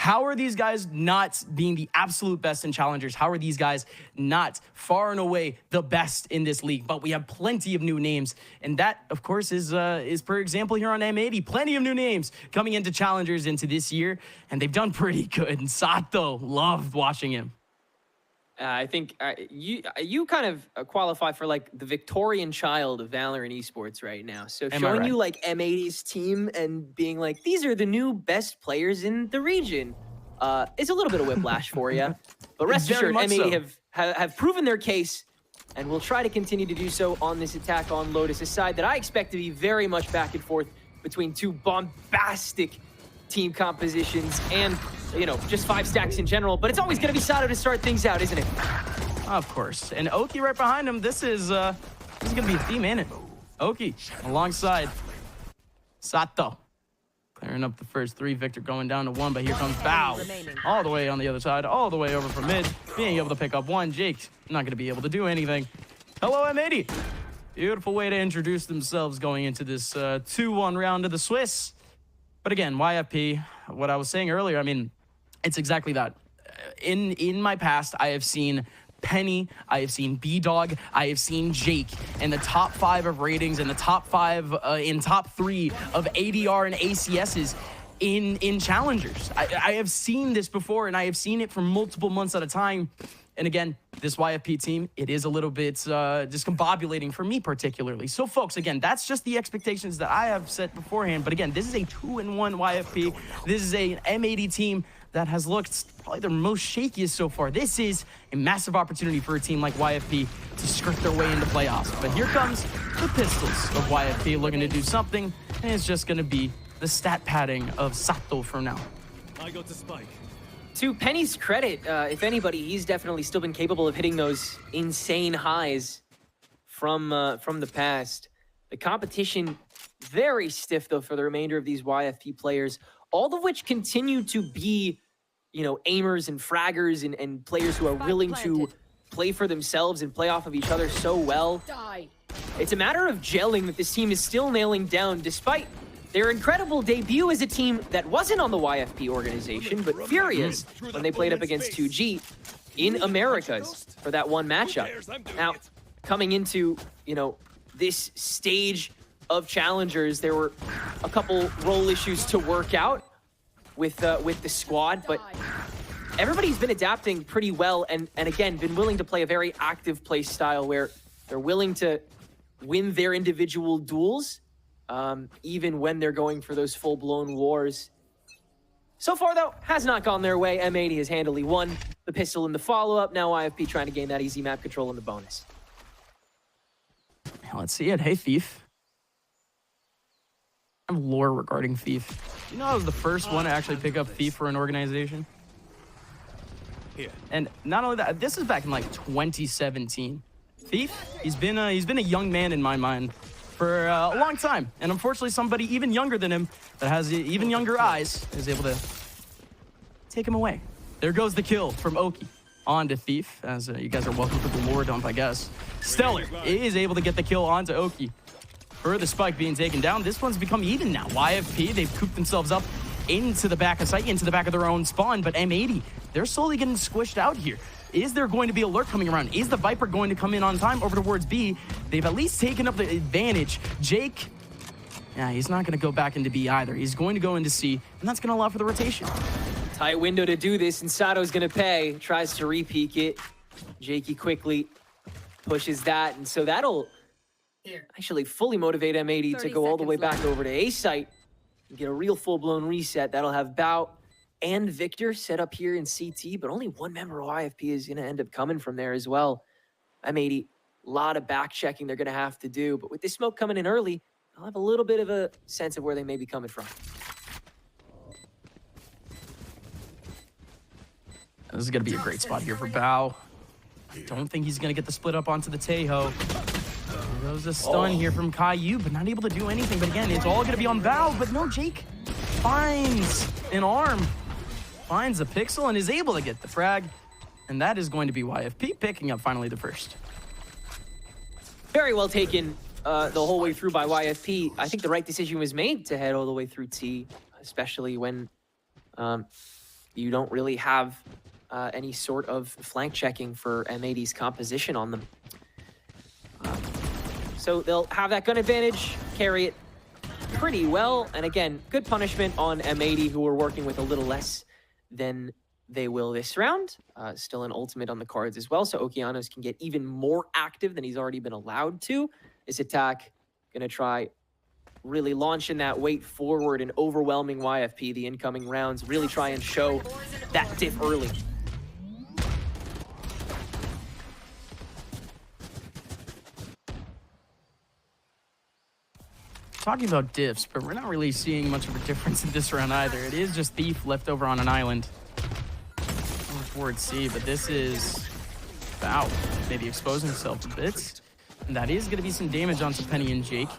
How are these guys not being the absolute best in Challengers? How are these guys not far and away the best in this league? But we have plenty of new names, and that, of course, is per example here on M80. Plenty of new names coming into Challengers into this year, and they've done pretty good. And Sato, loved watching him. I think you kind of qualify for like the Victorian child of Valorant esports right now. So showing you like M80's team and being like, these are the new best players in the region is a little bit of whiplash for you. But rest assured, M80 have proven their case and will try to continue to do so on this attack on Lotus, a side that I expect to be very much back and forth between two bombastic team compositions and, you know, just 5 stacks in general. But it's always going to be Sato to start things out, isn't it? Of course. And Oki right behind him. This is going to be a theme, ain't it? Oki alongside Sato. Clearing up the first 3. Victor going down to 1, but here comes Bao. All the way on the other side, all the way over from mid. Being able to pick up 1. Jake not going to be able to do anything. Hello, M80. Beautiful way to introduce themselves going into this 2-1 round of the Swiss. But again, YFP, what I was saying earlier, I mean, it's exactly that. In my past, I have seen Penny, I have seen B-Dog, I have seen Jake in the top 5 of ratings and the top 5 in top 3 of ADR and ACSs in Challengers. I have seen this before, and I have seen it for multiple months at a time. And again, this YFP team, it is a little bit discombobulating for me particularly. So folks, again, that's just the expectations that I have set beforehand. But again, this is a 2-1 YFP. This is a M80 team that has looked probably the most shakiest so far. This is a massive opportunity for a team like YFP to skirt their way into playoffs. But here comes the Pistols of YFP looking to do something, and it's just going to be the stat padding of Sato for now. I go to Spike. To Penny's credit, if anybody, he's definitely still been capable of hitting those insane highs from the past. The competition very stiff, though, for the remainder of these YFP players, all of which continue to be, you know, aimers and fraggers and players who are willing to play for themselves and play off of each other so well. It's a matter of gelling that this team is still nailing down, despite their incredible debut as a team that wasn't on the YFP organization, but furious when they played up against 2G in Americas for that one matchup. Now, coming into, you know, this stage of Challengers, there were a couple role issues to work out with the squad, but everybody's been adapting pretty well and again, been willing to play a very active play style where they're willing to win their individual duels, even when they're going for those full-blown wars. So far, though, has not gone their way. M80 has handily won the pistol in the follow-up. Now YFP trying to gain that easy map control in the bonus. Let's see it. Hey, Thief. I have lore regarding Thief. You know I was the first one to actually pick up Thief for an organization? Here. And not only that, this is back in like 2017. Thief, he's been a young man in my mind for a long time, and unfortunately somebody even younger than him that has even younger eyes is able to take him away. There goes the kill from Oki onto Thief, as you guys are welcome to the lore dump, I guess. Stellar is able to get the kill onto Oki for the spike being taken down. This one's become even now. YFP, they've cooped themselves up into the back of site, into the back of their own spawn, but M80, they're slowly getting squished out here. Is there going to be a lurk coming around? Is the Viper going to come in on time over towards B? They've at least taken up the advantage. Jake, yeah, he's not going to go back into B either. He's going to go into C, and that's going to allow for the rotation. Tight window to do this, and Sato's going to pay. Tries to re-peek it. Jakey quickly pushes that, and so that'll actually fully motivate M80 to go all the way back over to A site and get a real full-blown reset. That'll have Bao and Victor set up here in CT, but only one member of YFP is going to end up coming from there as well. M80, a lot of back checking they're going to have to do, but with this smoke coming in early, I'll have a little bit of a sense of where they may be coming from. This is going to be a great spot here for Bao. Don't think he's going to get the split up onto the Tejo. There goes a stun here from Caillou, but not able to do anything. But again, it's all going to be on Bao, but no, Jake finds an arm. Finds a pixel and is able to get the frag. And that is going to be YFP picking up finally the first. Very well taken the whole way through by YFP. I think the right decision was made to head all the way through T, especially when, you you don't really have any sort of flank checking for M80's composition on them. So they'll have that gun advantage, carry it pretty well. And again, good punishment on M80, who are working with a little less than they will this round. Still an ultimate on the cards as well, so Okeanos can get even more active than he's already been allowed to. This attack gonna try really launching that weight forward and overwhelming YFP the incoming rounds, really try and show that diff early. Talking about diffs, but we're not really seeing much of a difference in this round either. It is just Thief left over on an island. Forward C, but this is Bow maybe exposing himself a bit. And that is going to be some damage onto Penny and Jake.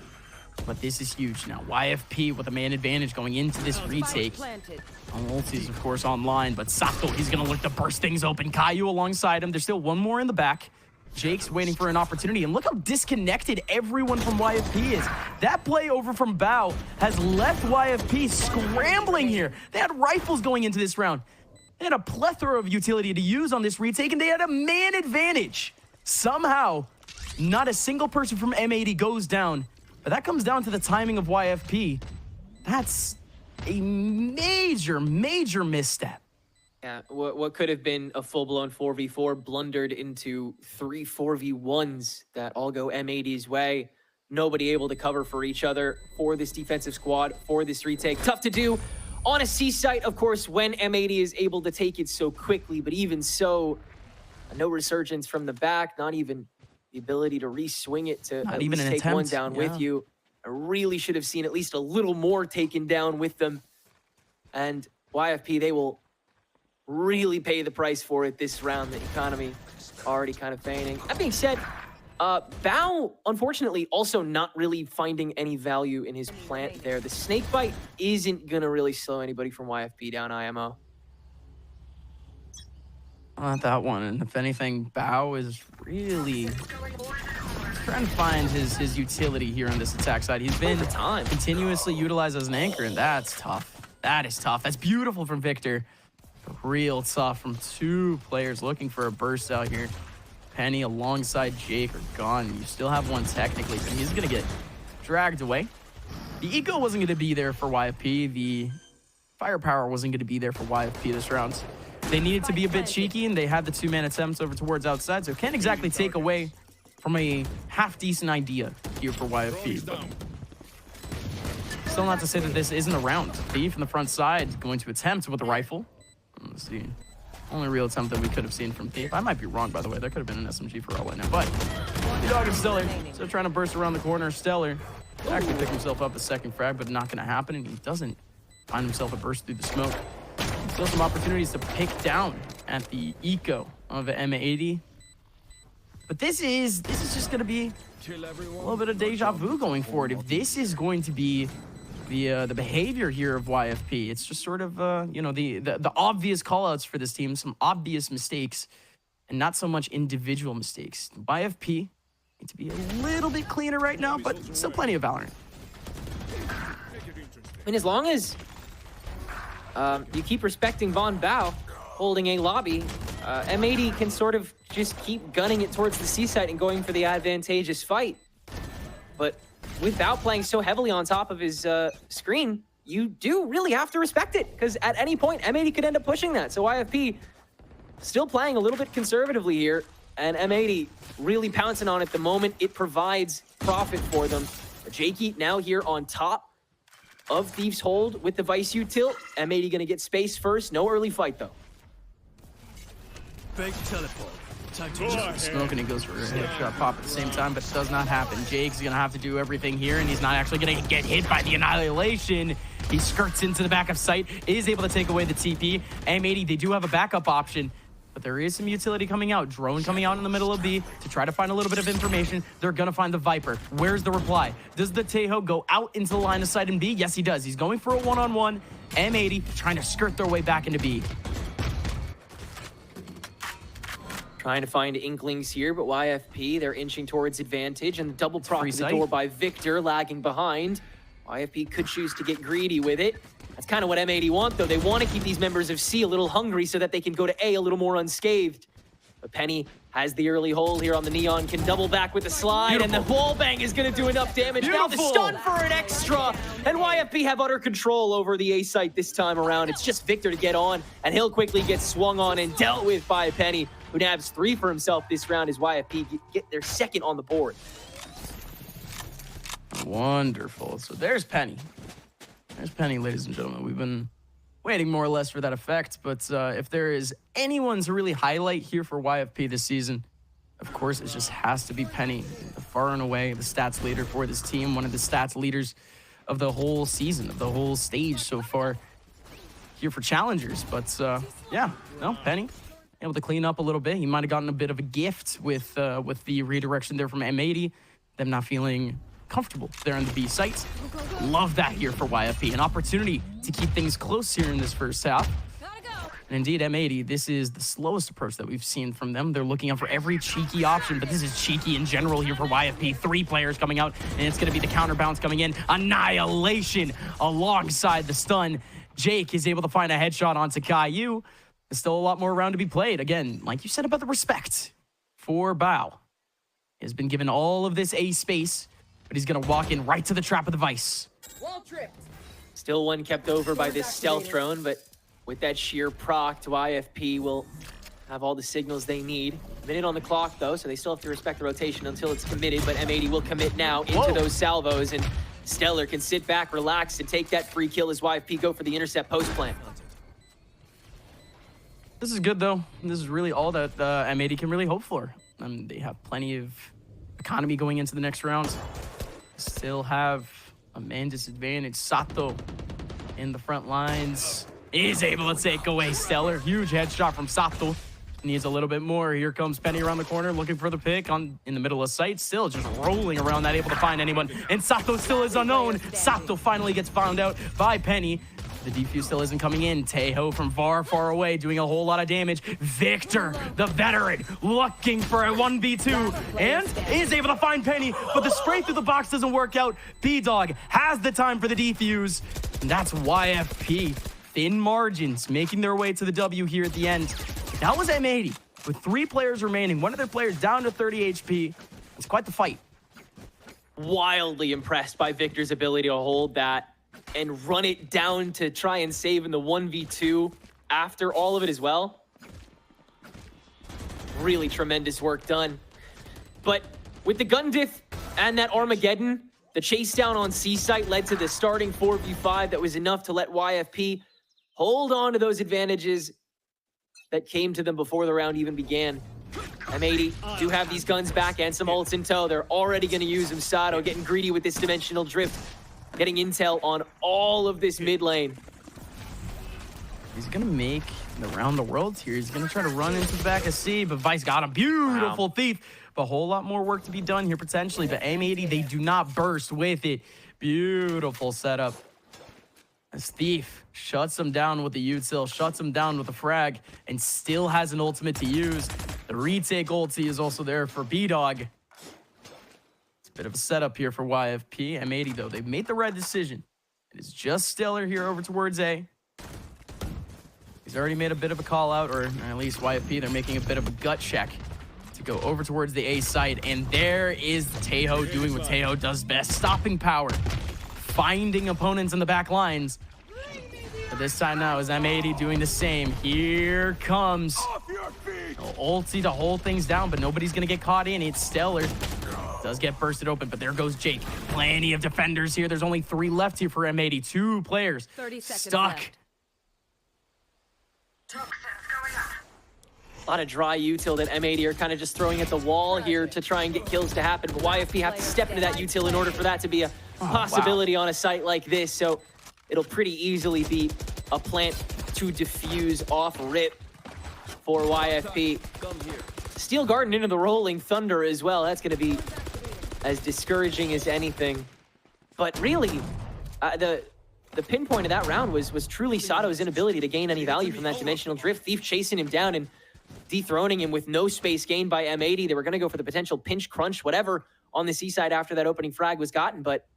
But this is huge now. YFP with a man advantage going into this retake. Ulti's, of course, online, but Sato, he's going to look to burst things open. Caillou alongside him. There's still one more in the back. Jake's waiting for an opportunity, and look how disconnected everyone from YFP is. That play over from Bow has left YFP scrambling here. They had rifles going into this round. They had a plethora of utility to use on this retake, and they had a man advantage. Somehow, not a single person from M80 goes down, but that comes down to the timing of YFP. That's a major, major misstep. Yeah, what could have been a full-blown 4v4 blundered into 3 4v1s that all go M80's way. Nobody able to cover for each other for this defensive squad, for this retake. Tough to do on a C site, of course, when M80 is able to take it so quickly, but even so, no resurgence from the back, not even the ability to re-swing it to not at even least an take attempt. one down with you. I really should have seen at least a little more taken down with them. And YFP, they will really pay the price for it this round. The economy already kind of feigning. That being said, Bao, unfortunately, also not really finding any value in his plant there. The snake bite isn't going to really slow anybody from YFP down IMO. Not that one. And if anything, Bao is really trying to find his utility here on this attack side. He's been continuously utilized as an anchor, and that's tough. That is tough. That's beautiful from Victor. Real tough from two players looking for a burst out here. Penny alongside Jake are gone. You still have one technically, but he's going to get dragged away. The eco wasn't going to be there for YFP. The firepower wasn't going to be there for YFP this round. They needed to be a bit cheeky, and they had the two-man attempts over towards outside, so can't exactly take away from a half-decent idea here for YFP. But still not to say that this isn't a round. Thief in the front side going to attempt with a rifle. Let's see. Only real attempt that we could have seen from Thief. I might be wrong, by the way. There could have been an SMG for all right now. But Dog and Stellar still trying to burst around the corner. Stellar actually pick himself up a second frag, but not going to happen. And he doesn't find himself a burst through the smoke. Still some opportunities to pick down at the eco of M80. But this is just going to be a little bit of deja vu going forward. If this is going to be the behavior here of YFP, it's just sort of you know, the obvious callouts for this team, some obvious mistakes, and not so much individual mistakes. YFP need to be a little bit cleaner right now, but still plenty of Valorant. And as long as you keep respecting Von Bao holding a lobby, M80 can sort of just keep gunning it towards the C site and going for the advantageous fight. But with Bao playing so heavily on top of his screen, you do really have to respect it, because at any point, M80 could end up pushing that. So YFP still playing a little bit conservatively here, and M80 really pouncing on it the moment it provides profit for them. Jakey now here on top of Thief's hold with the Vice util. M80 gonna get space first. No early fight though. Fake teleport. Smoke, and he goes for a headshot pop at the same time, but it does not happen. Jake's gonna have to do everything here, and he's not actually gonna get hit by the annihilation. He skirts into the back of sight, is able to take away the TP. M80, they do have a backup option, but there is some utility coming out. Drone coming out in the middle of B to try to find a little bit of information. They're gonna find the Viper. Where's the reply? Does the Tejo go out into the line of sight in B? Yes, he does. He's going for a one-on-one. M80 trying to skirt their way back into B. Trying to find Inklings here, but YFP, they're inching towards advantage, and the double proc to the door by Victor, lagging behind. YFP could choose to get greedy with it, That's kind of what M80 want, though. They want to keep these members of C a little hungry so that they can go to A a little more unscathed. But Penny has the early hold here on the Neon, can double back with the slide, Beautiful. and the wall bang is going to do enough damage. Now the Beautiful. stun for an extra, and YFP have utter control over the A site this time around. It's just Victor to get on, and he'll quickly get swung on and dealt with by Penny, who nabs 3 for himself this round as YFP get their second on the board. Wonderful. So there's Penny. There's Penny, ladies and gentlemen. We've been waiting more or less for that effect, but if there is anyone to really highlight here for YFP this season, of course, it just has to be Penny. Far and away the stats leader for this team, one of the stats leaders of the whole season, of the whole stage so far here for Challengers. But yeah, no, Penny able to clean up a little bit. He might have gotten a bit of a gift with the redirection there from M80, them not feeling comfortable there on the B site. Love that here for YFP. An opportunity to keep things close here in this first half. And indeed, M80, this is the slowest approach that we've seen from them. They're looking out for every cheeky option, but this is cheeky in general here for YFP. 3 players coming out, and it's going to be the counterbounce coming in. Annihilation alongside the stun. Jake is able to find a headshot onto Caillou. There's still a lot more round to be played. Again, like you said about the respect for Bao. He has been given all of this A space, but he's going to walk in right to the trap of the Vice. Still one kept over by this stealth drone, but with that sheer proc to YFP will have all the signals they need. Minute on the clock, though, so they still have to respect the rotation until it's committed, but M80 will commit now into those salvos, and Stellar can sit back, relax, and take that free kill as YFP go for the intercept post plant. This is good, though. This is really all that M80 can really hope for. They have plenty of economy going into the next round. Still have a man disadvantage. Sato in the front lines is able to take away Stellar. Huge headshot from Sato. Needs a little bit more. Here comes Penny around the corner looking for the pick in the middle of sight. Still just rolling around, not able to find anyone. And Sato still is unknown. Sato finally gets found out by Penny. The defuse still isn't coming in. Tejo from far, far away doing a whole lot of damage. Victor, the veteran, looking for a 1v2 and is able to find Penny, but the spray through the box doesn't work out. B-Dog has the time for the defuse, and that's YFP. Thin margins making their way to the W here at the end. That was M80 with 3 players remaining. One of their players down to 30 HP. It's quite the fight. Wildly impressed by Victor's ability to hold that and run it down to try and save in the 1v2 after all of it as well. Really tremendous work done. But with the gun diff and that Armageddon, the chase down on C site led to the starting 4v5 that was enough to let YFP hold on to those advantages that came to them before the round even began. M80 do have these guns back and some ults in tow. They're already going to use them. Sato getting greedy with this dimensional drift, getting intel on all of this mid lane. He's going to make around the world here. He's going to try to run into the back of C, but Vice got him. Beautiful thief. But a whole lot more work to be done here potentially. But M80, they do not burst with it. Beautiful setup. As Thief shuts him down with the util, shuts him down with a frag, and still has an ultimate to use. The retake ulti is also there for B-Dog. It's a bit of a setup here for YFP. M80, though, they've made the right decision. It is just Stellar here over towards A. He's already made a bit of a call out, or at least YFP, they're making a bit of a gut check to go over towards the A side. And there is Tejo doing what Tejo does best, stopping power, finding opponents in the back lines. But this time now is M80 doing the same. Here comes ulti to hold things down, but nobody's gonna get caught in. It's Stellar. Does get bursted open, but there goes Jake. Plenty of defenders here. There's only 3 left here for M80. 2 players 30 seconds stuck. left. A lot of dry util that M80 are kind of just throwing at the wall here to try and get kills to happen, but YFP have to step into that util in order for that to be a possibility on a site like this, so it'll pretty easily be a plant to defuse off rip for YFP. Steel Garden into the Rolling Thunder as well. That's going to be as discouraging as anything. But really, the pinpoint of that round was truly Sato's inability to gain any value from that dimensional drift. Thief chasing him down and dethroning him with no space gained by M80. They were going to go for the potential pinch crunch, whatever, on the C side after that opening frag was gotten, but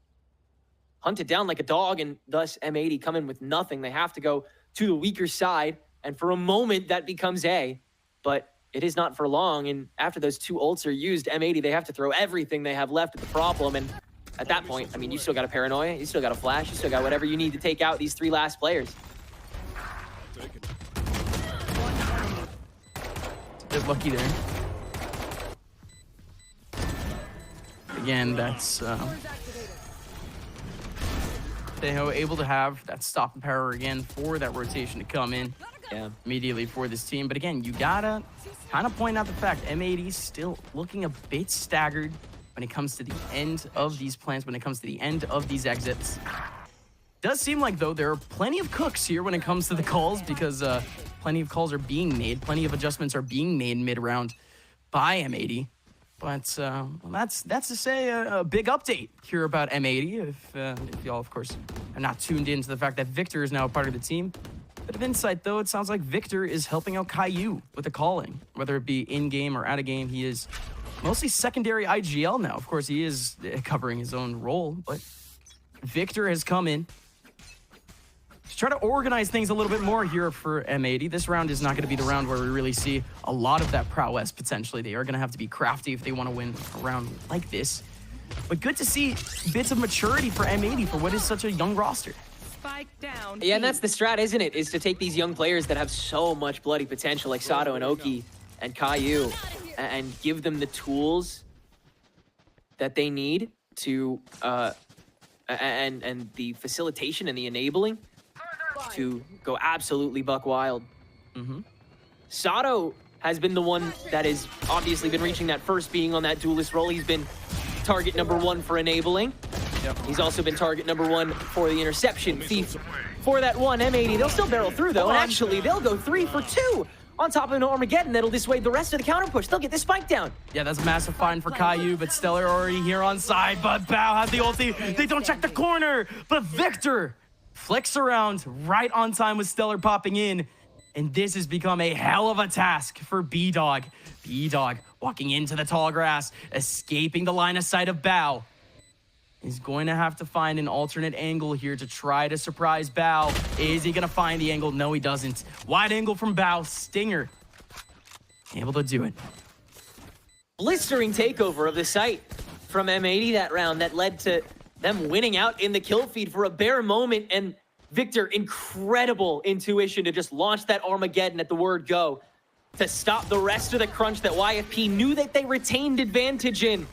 hunted down like a dog, and thus M80 come in with nothing. They have to go to the weaker side, and for a moment that becomes A, but it is not for long, and after those 2 ults are used, M80, they have to throw everything they have left at the problem, and at that point, I mean, you still got a paranoia, you still got a flash, you still got whatever you need to take out these 3 last players. They're lucky there. Again, that's they were able to have that stop power again for that rotation to come in immediately for this team. But again, you gotta kind of point out the fact M80 still looking a bit staggered when it comes to the end of these plans, when it comes to the end of these exits. Does seem like, though, there are plenty of cooks here when it comes to the calls, because plenty of calls are being made, plenty of adjustments are being made mid-round by M80. But well, that's to say a big update here about M80. If y'all, of course, are not tuned into the fact that Victor is now a part of the team. Bit of insight, though. It sounds like Victor is helping out Caillou with the calling, whether it be in-game or out-of-game. He is mostly secondary IGL now. Of course, he is covering his own role, but Victor has come in to try to organize things a little bit more here for M80. This round is not going to be the round where we really see a lot of that prowess, potentially. They are going to have to be crafty if they want to win a round like this. But good to see bits of maturity for M80 for what is such a young roster. Spike down. Yeah, and that's the strat, isn't it? Is to take these young players that have so much bloody potential, like Sato and Oki and Caillou, and give them the tools that they need to, and the facilitation and the enabling to go absolutely buck wild. Sato has been the one that has obviously been reaching that first, being on that duelist role. He's been target number 1 for enabling. He's also been target number 1 for the interception thief. For that one, M80, they'll still barrel through, though, and actually they'll go 3 for 2 on top of an Armageddon that'll dissuade the rest of the counter push. They'll get this spike down. Yeah, that's a massive find for Caillou, but Stellar already here on side, but Bao has the ulti. They don't check the corner, but Victor flicks around right on time with Stellar popping in, and this has become a hell of a task for B-Dog. B-Dog walking into the tall grass, escaping the line of sight of Bao. He's going to have to find an alternate angle here to try to surprise Bao. Is he going to find the angle? No, he doesn't. Wide angle from Bao. Stinger able to do it. Blistering takeover of the site from M80 that round that led to them winning out in the kill feed for a bare moment. And Victor, incredible intuition to just launch that Armageddon at the word go to stop the rest of the crunch that YFP knew that they retained advantage in.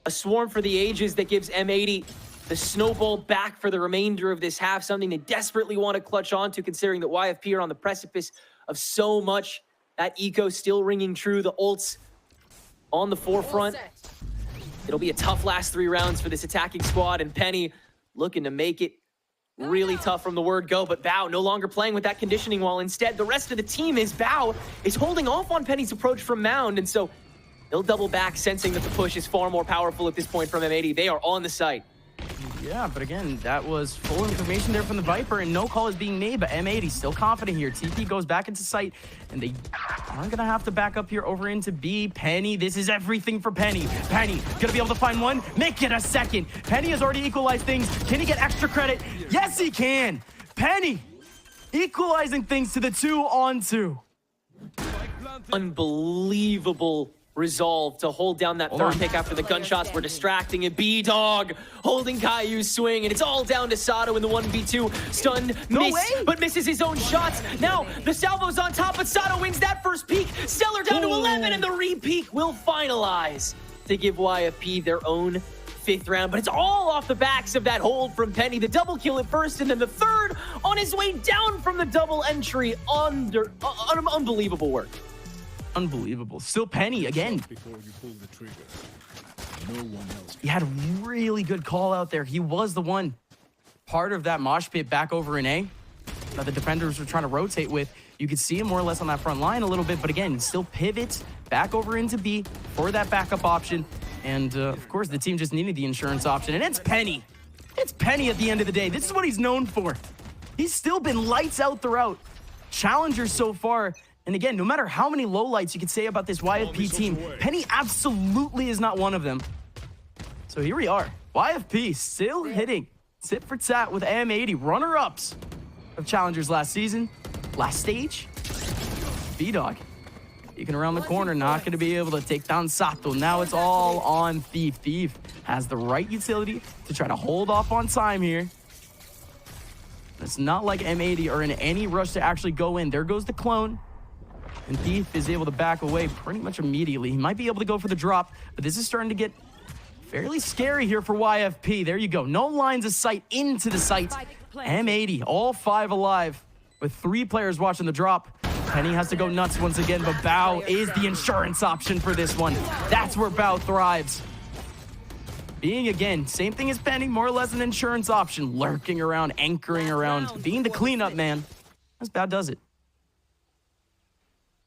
A swarm for the ages that gives M80 the snowball back for the remainder of this half, something they desperately want to clutch onto, considering that YFP are on the precipice of so much. That eco still ringing true, the ults on the forefront. It'll be a tough last 3 rounds for this attacking squad, and Penny looking to make it really tough from the word go, but Bao no longer playing with that conditioning wall. Instead, the rest of the team Bao is holding off on Penny's approach from Mound, and so they'll double back, sensing that the push is far more powerful at this point from M80. They are on the site. Yeah, but again, that was full information there from the Viper, and no call is being made, but M80 still confident here. TP goes back into sight, and they are going to have to back up here over into B. Penny, this is everything for Penny. Penny, going to be able to find one, make it a second. Penny has already equalized things. Can he get extra credit? Yes, he can. Penny, equalizing things to the 2-on-2. Unbelievable resolve to hold down that third pick after the gunshots were distracting, and B-Dog holding Caillou's swing, and it's all down to Sato in the 1v2. Stunned, but misses his own shots. Now the salvo's on top, but Sato wins that first peak. Stellar down to 11, and the re-peak will finalize to give YFP their own 5th round, but it's all off the backs of that hold from Penny. The double kill at first, and then the third on his way down from the double entry. Unbelievable work. Unbelievable. Still Penny again. Before you pull the trigger. No one else. He had a really good call out there. He was the one part of that mosh pit back over in A that the defenders were trying to rotate with. You could see him more or less on that front line a little bit, but again, still pivots back over into B for that backup option. And of course, the team just needed the insurance option, and it's Penny. It's Penny at the end of the day. This is what he's known for. He's still been lights out throughout. Challengers so far. And again, no matter how many lowlights you could say about this YFP team, Penny absolutely is not one of them. So here we are. YFP still hitting tit for tat with M80, runner-ups of Challengers last season, last stage. B-Dog peeking around the corner, not going to be able to take down Sato. Now it's all on Thief. Thief has the right utility to try to hold off on time here. It's not like M80 are in any rush to actually go in. There goes the clone. And Thief is able to back away pretty much immediately. He might be able to go for the drop, but this is starting to get fairly scary here for YFP. There you go. No lines of sight into the site. M80, all 5 alive with 3 players watching the drop. Penny has to go nuts once again, but Bao is the insurance option for this one. That's where Bao thrives. Being, again, same thing as Penny, more or less an insurance option. Lurking around, anchoring around, being the cleanup man. That's Bao does it.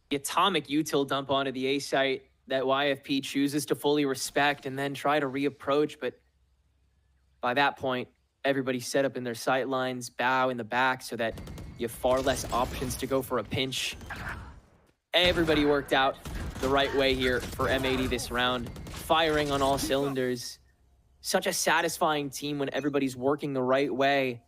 The atomic util dump onto the A site that YFP chooses to fully respect and then try to reapproach, but by that point, everybody's set up in their sight lines, Bao in the back so that you have far less options to go for a pinch. Everybody worked out the right way here for M80 this round, firing on all cylinders. Such a satisfying team when everybody's working the right way.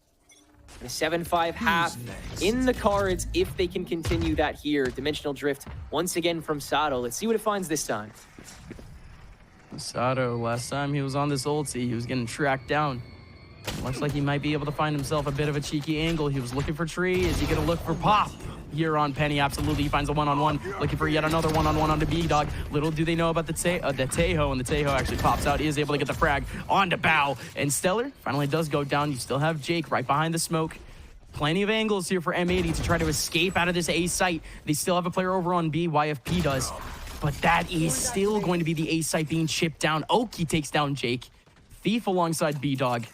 And a 7-5 half in the cards if they can continue that here. Dimensional drift once again from Sato. Let's see what it finds this time. Sato, last time he was on this ulti, he was getting tracked down. Looks like he might be able to find himself a bit of a cheeky angle. He was looking for tree. Is he going to look for pop here on Penny? Absolutely. He finds a one-on-one. Looking for yet another one-on-one on the B-Dog. Little do they know about the Teho, and the Teho actually pops out. He is able to get the frag onto Bao. And Stellar finally does go down. You still have Jake right behind the smoke. Plenty of angles here for M80 to try to escape out of this A site. They still have a player over on B. YFP does. But that is still going to be the A site being chipped down. Oki takes down Jake. Thief alongside B-Dog.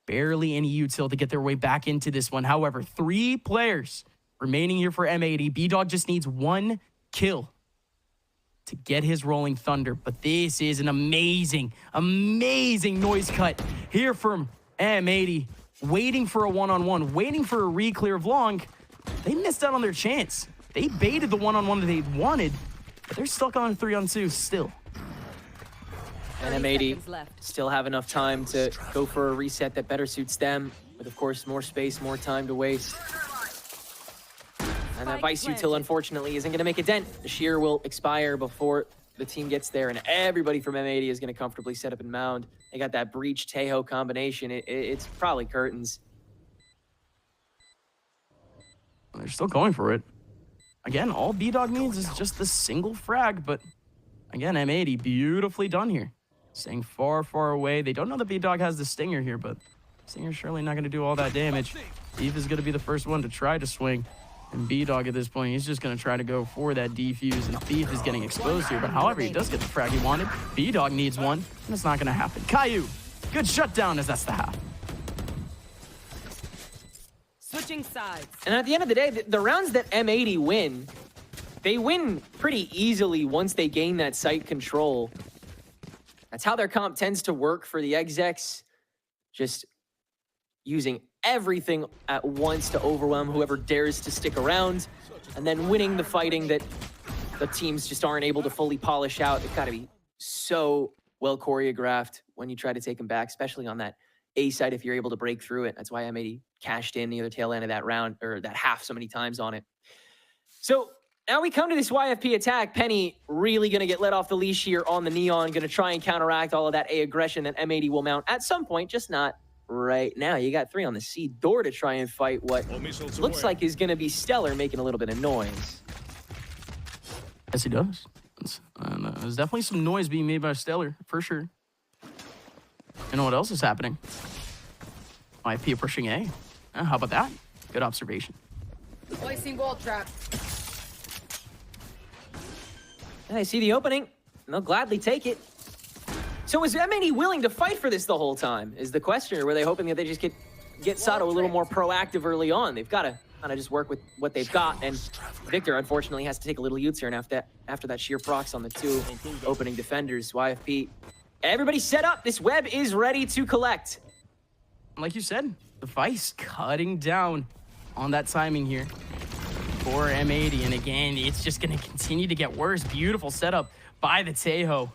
Barely any util to get their way back into this one. However, 3 players remaining here for M80. B-Dog just needs 1 kill to get his rolling thunder. But this is an amazing, amazing noise cut here from M80. Waiting for a one-on-one, waiting for a re-clear of long. They missed out on their chance. They baited the one-on-one that they wanted, but they're stuck on a 3-on-2 still. And M80 still have enough time to go for a reset that better suits them, with of course more space, more time to waste. And that Vice util unfortunately isn't going to make a dent. The shear will expire before the team gets there, and everybody from M80 is going to comfortably set up and mound. They got that breach Teho combination. It's probably curtains. They're still going for it. Again, all B-Dog needs is just the single frag, but again, M80 beautifully done here. Staying far, far away. They don't know that B-Dog has the Stinger here, but Stinger's surely not going to do all that damage. Thief is going to be the first one to try to swing. And B-Dog at this point, he's just going to try to go for that defuse, and Thief is getting exposed here. But however, he does get the frag he wanted. B-Dog needs one, and it's not going to happen. Caillou, good shutdown as that's the half. Switching sides. And at the end of the day, the rounds that M80 win, they win pretty easily once they gain that site control. That's how their comp tends to work for the execs. Just using everything at once to overwhelm whoever dares to stick around, and then winning the fighting that the teams just aren't able to fully polish out. It's got to be so well choreographed when you try to take them back, especially on that A side if you're able to break through it. That's why M80 cashed in the other tail end of that round, or that half so many times on it. So now we come to this YFP attack. Penny really going to get let off the leash here on the Neon, going to try and counteract all of that A aggression that M80 will mount at some point, just not right now. You got 3 on the C door to try and fight what looks like is going to be Stellar making a little bit of noise. Yes, he does. There's definitely some noise being made by Stellar, for sure. You know what else is happening? YFP pushing A. How about that? Good observation. Placing wall trap. I see the opening, and they'll gladly take it. So is M80 willing to fight for this the whole time, is the question, or were they hoping that they just get Sato a little more proactive early on? They've got to kind of just work with what they've got, and Victor, unfortunately, has to take a little U-turn after that sheer procs on the 2 opening defenders. YFP, everybody set up. This web is ready to collect. Like you said, the Vice cutting down on that timing here for M80, and again, it's just going to continue to get worse. Beautiful setup by the Teho.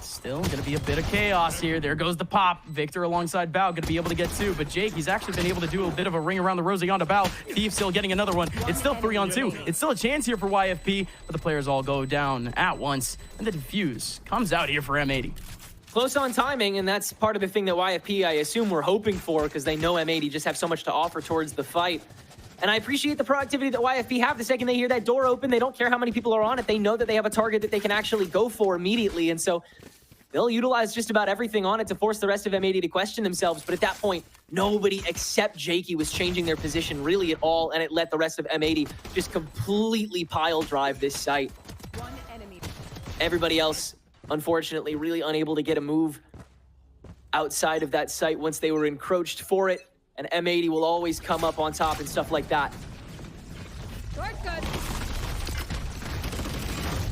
Still gonna be a bit of chaos here. There goes the pop. Victor alongside Bao gonna be able to get 2, but Jake, he's actually been able to do a bit of a ring around the rosy onto Bao. Thief still getting another one. It's still 3-on-2. It's still a chance here for YFP, but the players all go down at once, and the defuse comes out here for M80. Close on timing, and that's part of the thing that YFP, I assume, were hoping for, because they know M80 just have so much to offer towards the fight. And I appreciate the proactivity that YFP have. The second they hear that door open, they don't care how many people are on it. They know that they have a target that they can actually go for immediately, and so they'll utilize just about everything on it to force the rest of M80 to question themselves. But at that point, nobody except Jakey was changing their position really at all, and it let the rest of M80 just completely pile drive this site. One enemy. Everybody else, unfortunately, really unable to get a move outside of that site once they were encroached for it, and M80 will always come up on top and stuff like that. Shortcut.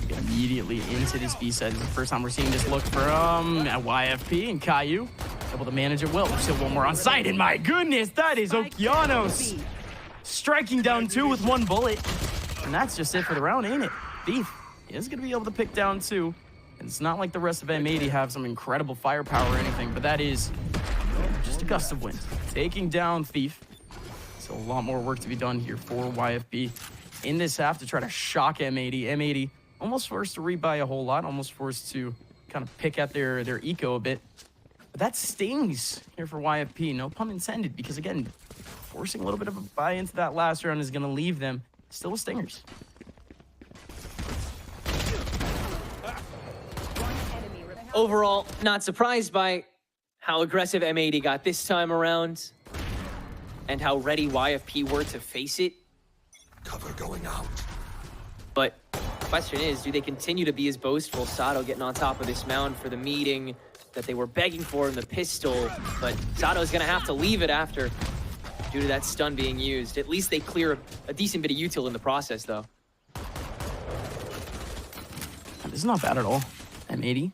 Immediately into this B side. This is the first time we're seeing this look from YFP and Caillou. Able to manage it well. There's still one more on site, and my goodness, that is Okeanos striking down 2 with 1 bullet. And that's just it for the round, ain't it? Thief is going to be able to pick down 2. And it's not like the rest of M80 have some incredible firepower or anything, but that is just a gust of wind. Taking down Thief. So a lot more work to be done here for YFP in this half to try to shock M80. M80 almost forced to rebuy a whole lot, almost forced to kind of pick at their eco a bit. But that stings here for YFP, no pun intended, because again, forcing a little bit of a buy into that last round is going to leave them still with stingers. Overall, not surprised by how aggressive M80 got this time around and how ready YFP were to face it. Cover going out. But the question is, do they continue to be as boastful? Sato getting on top of this mound for the meeting that they were begging for in the pistol, but Sato's gonna have to leave it after due to that stun being used. At least they clear a decent bit of util in the process, though. This is not bad at all. M80.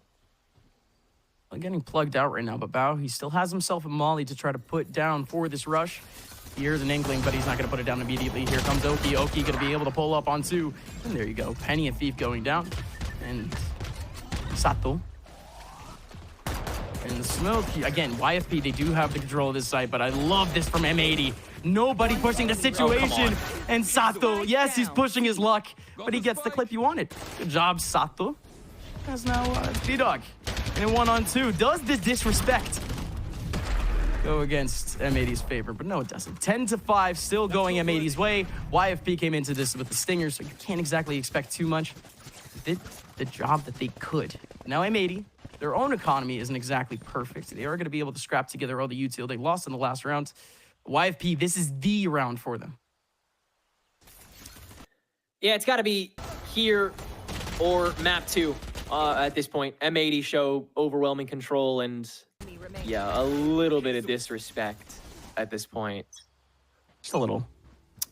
Well, getting plugged out right now, but Bao, he still has himself a molly to try to put down for this rush. He hears an inkling, but he's not going to put it down immediately. Here comes Oki. Oki going to be able to pull up on 2. And there you go. Penny and Thief going down. And Sato. And the smoke. Again, YFP, they do have the control of this site, but I love this from M80. Nobody pushing the situation. And Sato, yes, he's pushing his luck, but he gets the clip he wanted. Good job, Sato. That's now D-Dog. And in 1-on-2, does the disrespect go against M80's favor? But no, it doesn't. 10-5, still going M80's way. YFP came into this with the stinger, so you can't exactly expect too much. They did the job that they could. Now M80, their own economy isn't exactly perfect. They are going to be able to scrap together all the util they lost in the last round. YFP, this is the round for them. Yeah, it's got to be here or map 2 at this point. M80 show overwhelming control and, yeah, a little bit of disrespect at this point. Just a little.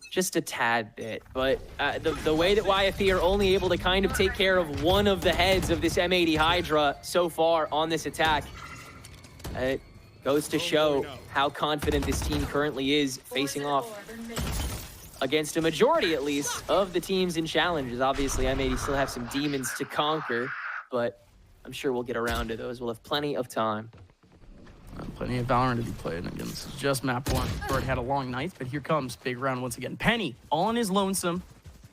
Just a tad bit. But the way that YFP are only able to kind of take care of one of the heads of this M80 Hydra so far on this attack, it goes to show how confident this team currently is facing off against a majority, at least, of the teams in challenges. Obviously, M80 still have some demons to conquer, but I'm sure we'll get around to those. We'll have plenty of time. Plenty of Valorant to be played. And again, this is just map 1. Already had a long night, but here comes big round once again. Penny, all on his lonesome,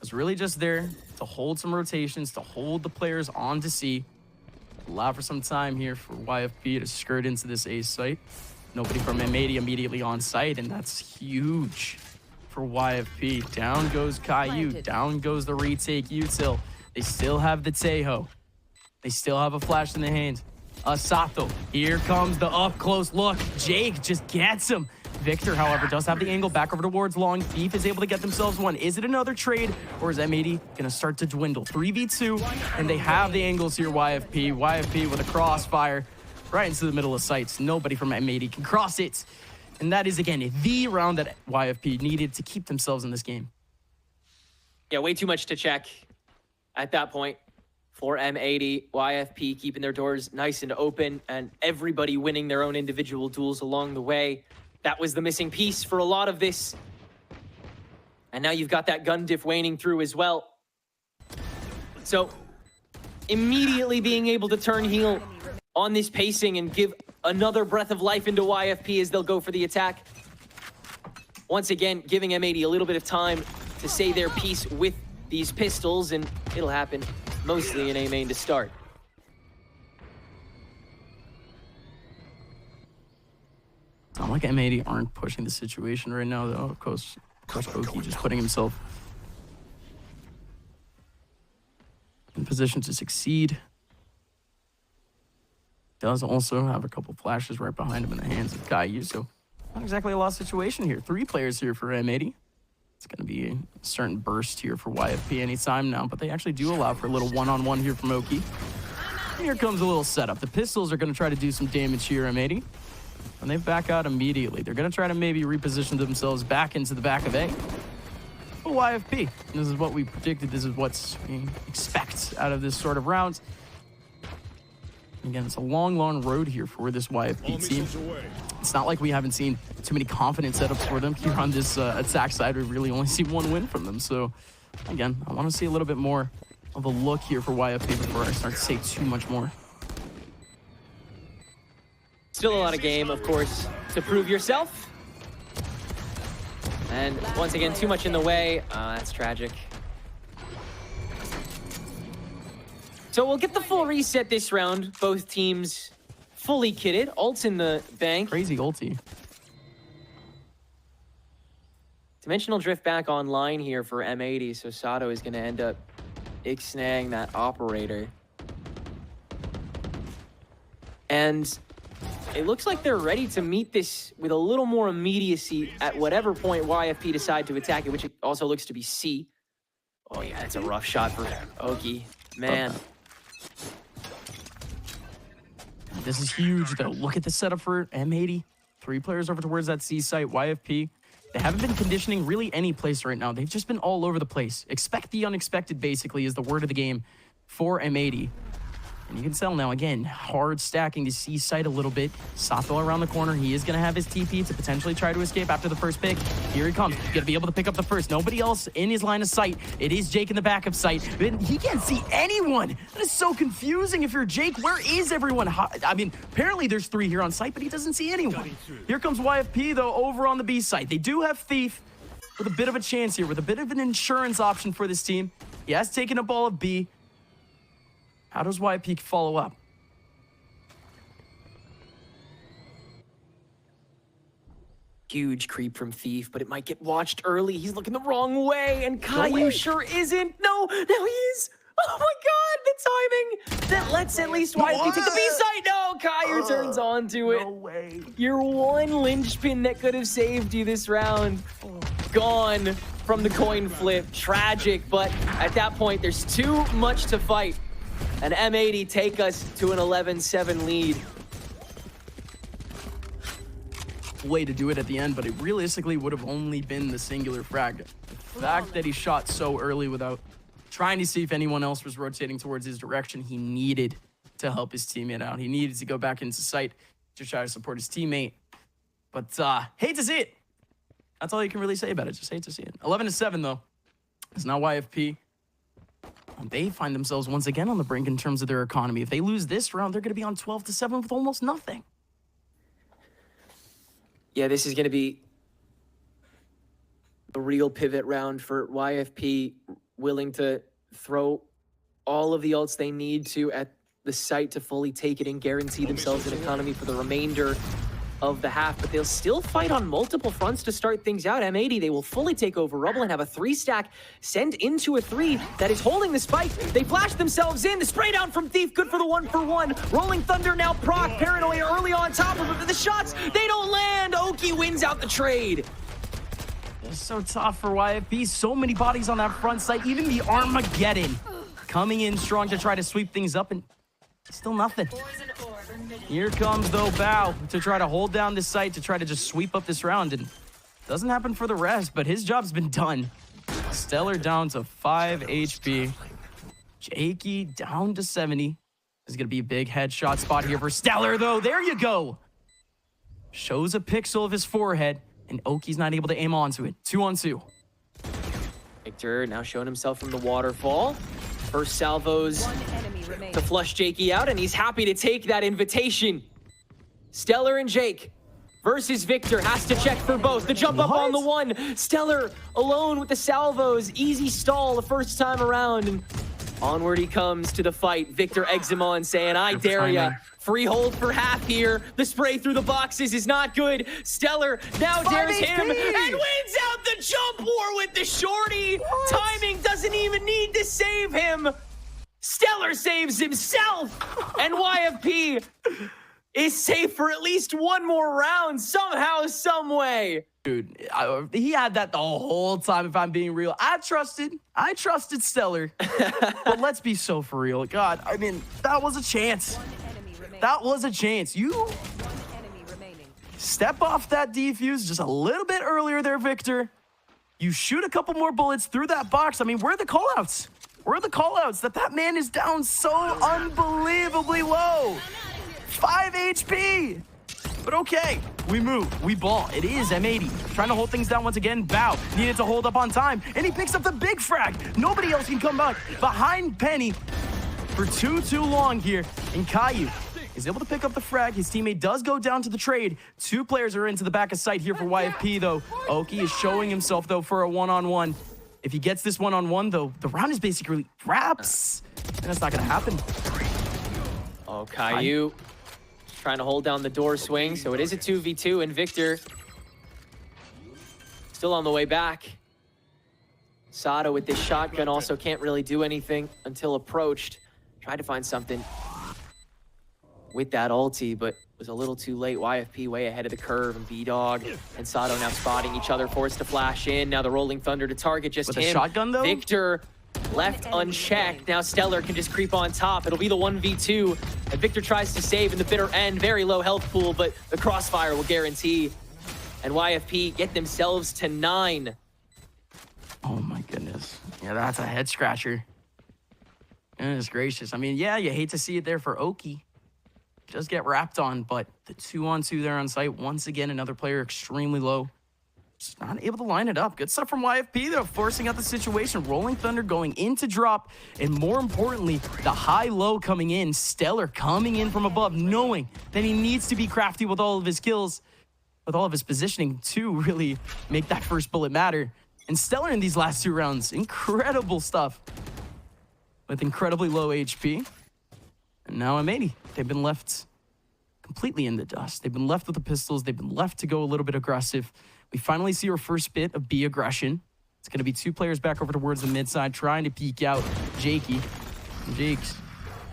was really just there to hold some rotations, to hold the players on to C. Allow for some time here for YFP to skirt into this A site. Nobody from M80 immediately on site, and that's huge for YFP. Down goes Caillou. Down goes the retake util. They still have the Tejo. They still have a flash in the hand. Sato. Here comes the up-close look. Jake just gets him. Victor, however, does have the angle back over towards long. Thief is able to get themselves one. Is it another trade, or is M80 going to start to dwindle? 3v2, and they have the angles here, YFP. YFP with a crossfire right into the middle of sights. Nobody from M80 can cross it. And that is, again, the round that YFP needed to keep themselves in this game. Yeah, way too much to check at that point for M80. YFP keeping their doors nice and open, and everybody winning their own individual duels along the way. That was the missing piece for a lot of this. And now you've got that gun diff waning through as well. So immediately being able to turn heel on this pacing and give another breath of life into YFP as they'll go for the attack. Once again, giving M80 a little bit of time to say their piece with these pistols, and it'll happen mostly in A main to start. Not like M80 aren't pushing the situation right now, though. Of course, Oki just putting himself in position to succeed. Does also have a couple flashes right behind him in the hands of Caillou, so not exactly a lost situation here. 3 players here for M80. It's going to be a certain burst here for YFP anytime now, but they actually do allow for a little one-on-one here from Oki. And here comes a little setup. The pistols are going to try to do some damage here, M80. And they back out immediately. They're going to try to maybe reposition themselves back into the back of A. But YFP, this is what we predicted. This is what we expect out of this sort of round. Again, it's a long, long road here for this YFP team. It's not like we haven't seen too many confident setups for them here on this attack side. We've really only seen 1 win from them. So, again, I want to see a little bit more of a look here for YFP before I start to say too much more. Still a lot of game, of course, to prove yourself. And once again, too much in the way. That's tragic. So we'll get the full reset this round. Both teams fully kitted. Ults in the bank. Crazy ulti. Dimensional drift back online here for M80, so Sato is going to end up ixnaying that operator. And it looks like they're ready to meet this with a little more immediacy at whatever point YFP decide to attack it, which it also looks to be C. Oh yeah, it's a rough shot for Oki. Man. This is huge, though. Look at the setup for M80. 3 players over towards that C site. YFP, they haven't been conditioning really any place right now. They've just been all over the place. Expect the unexpected, basically, is the word of the game for M80. And you can tell now, again, hard stacking the C site a little bit. Sato around the corner. He is going to have his TP to potentially try to escape after the first pick. Here he comes. He's going to be able to pick up the first. Nobody else in his line of sight. It is Jake in the backup site. But he can't see anyone. That is so confusing. If you're Jake, where is everyone? I mean, apparently there's 3 here on site, but he doesn't see anyone. Here comes YFP, though, over on the B site. They do have Thief with a bit of a chance here, with a bit of an insurance option for this team. He has taken up all of B. How does YFP follow up? Huge creep from Thief, but it might get watched early. He's looking the wrong way, and Caillou sure isn't. No, now he is. Oh my god, the timing that lets at least YFP take the B side. No, Caillou turns onto it. No way. Your one linchpin that could have saved you this round. Gone from the coin flip. Tragic, but at that point, there's too much to fight. And M80 take us to an 11-7 lead. Way to do it at the end, but it realistically would have only been the singular frag. The fact that he shot so early without trying to see if anyone else was rotating towards his direction, he needed to help his teammate out. He needed to go back into sight to try to support his teammate. But hate to see it. That's all you can really say about it. Just hate to see it. 11-7 though. It's now YFP. They find themselves once again on the brink in terms of their economy. If they lose this round, they're going to be on 12-7 with almost nothing. Yeah, this is going to be a real pivot round for YFP, willing to throw all of the ults they need to at the site to fully take it and guarantee themselves an economy for the remainder of the half, but they'll still fight on multiple fronts to start things out. M80, they will fully take over Rubble and have a 3-stack send into a 3 that is holding the spike. They flash themselves in. The spray down from Thief, good for the 1-for-1. Rolling Thunder now proc. Paranoia early on top of it, but the shots, they don't land. Oki wins out the trade. It's so tough for YFP. So many bodies on that front side. Even the Armageddon coming in strong to try to sweep things up, and still nothing. Here comes, though, Bao to try to hold down this site, to try to just sweep up this round. And doesn't happen for the rest, but his job's been done. Stellar down to 5 HP. Jakey down to 70. This is going to be a big headshot spot here for Stellar, though. There you go. Shows a pixel of his forehead, and Oki's not able to aim onto it. 2-on-2. Victor now showing himself from the waterfall. First salvos One enemy remaining. to flush Jakey out, and he's happy to take that invitation. Stellar and Jake versus Victor. Has to check for both. The jump up on the one. Stellar alone with the salvos. Easy stall the first time around. And onward he comes to the fight. Victor eggs him on, saying, I dare ya. Free hold for half here. The spray through the boxes is not good. Stellar now dares him and wins out the jump war with the shorty. Timing doesn't even need to save him. Stellar saves himself. And YFP is safe for at least one more round somehow, some way. Dude, he had that the whole time, if I'm being real. I trusted Stellar. But let's be so for real. God, I mean, that was a chance. One enemy remaining. That was a chance. You One enemy remaining. step off that defuse just a little bit earlier there, Victor. You shoot a couple more bullets through that box. I mean, where are the callouts? Where are the callouts that man is down so unbelievably low? 5 HP. But okay, we move, we ball. It is M80 trying to hold things down once again. Bao needed to hold up on time, and he picks up the big frag. Nobody else can come back behind Penny for too long here. And Caillou is able to pick up the frag. His teammate does go down to the trade. 2 players are into the back of sight here for YFP, though. Oki is showing himself, though, for a one-on-one. If he gets this one-on-one, though, the round is basically wraps, and that's not going to happen. Oh, Caillou trying to hold down the door swing, so it is a 2v2, and Victor still on the way back. Sato with this shotgun also can't really do anything until approached. Tried to find something with that ulti, but was a little too late. YFP way ahead of the curve, and B-Dog and Sato now spotting each other, forced to flash in. Now the Rolling Thunder to target just With him. a shotgun, though? Victor left unchecked. Now Stellar can just creep on top. It'll be the 1v2. And Victor tries to save in the bitter end. Very low health pool, but the crossfire will guarantee. And YFP get themselves to 9. Oh my goodness. Yeah, that's a head scratcher. Goodness gracious. I mean, yeah, you hate to see it there for Oki. Just get wrapped on, but the 2-on-2 there on site. Once again, another player extremely low. Just not able to line it up. Good stuff from YFP, though, forcing out the situation. Rolling Thunder going into drop, and more importantly, the high-low coming in. Stellar coming in from above, knowing that he needs to be crafty with all of his kills, with all of his positioning to really make that first bullet matter. And Stellar in these last 2 rounds, incredible stuff with incredibly low HP. And now M80. They've been left completely in the dust. They've been left with the pistols. They've been left to go a little bit aggressive. We finally see our first bit of B aggression. It's going to be 2 players back over towards the mid side trying to peek out Jakey. And Jakes,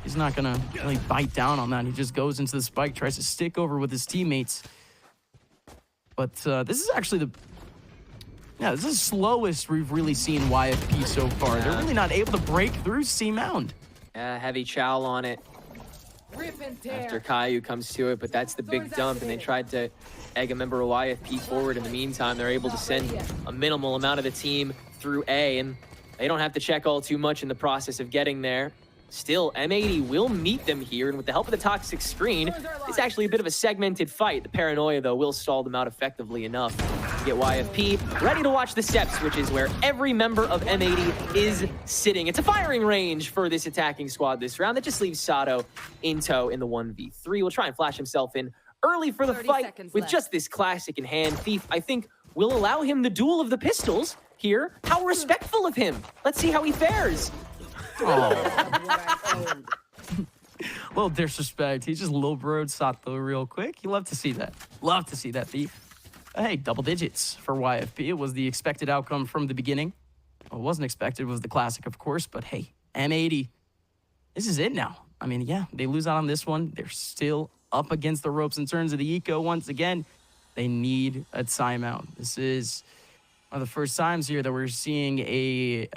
he's not going to really bite down on that. He just goes into the spike, tries to stick over with his teammates. But this is actually this is the slowest we've really seen YFP so far. They're really not able to break through C Mound. Heavy chow on it after Caillou comes to it, but that's the big dump, and they tried to egg a member of YFP forward. In the meantime, they're able to send a minimal amount of the team through A, and they don't have to check all too much in the process of getting there. Still, M80 will meet them here, and with the help of the toxic screen, it's actually a bit of a segmented fight. The paranoia, though, will stall them out effectively enough to get YFP ready to watch the steps, which is where every member of M80 is sitting. It's a firing range for this attacking squad this round. That just leaves Sato in tow in the 1v3. Will try and flash himself in early for the 30 fight seconds with left. just this classic in hand. Thief, I think, will allow him the duel of the pistols here. How respectful of him. Let's see how he fares. Oh. Little disrespect. He just low-broed Sato real quick. You love to see that. Love to see that, Thief. Hey, double digits for YFP. It was the expected outcome from the beginning. What wasn't expected was the classic, of course, but hey, M80, this is it now. I mean, yeah, they lose out on this one. They're still up against the ropes in terms of the eco. Once again, they need a timeout. This is one of the first times here that we're seeing a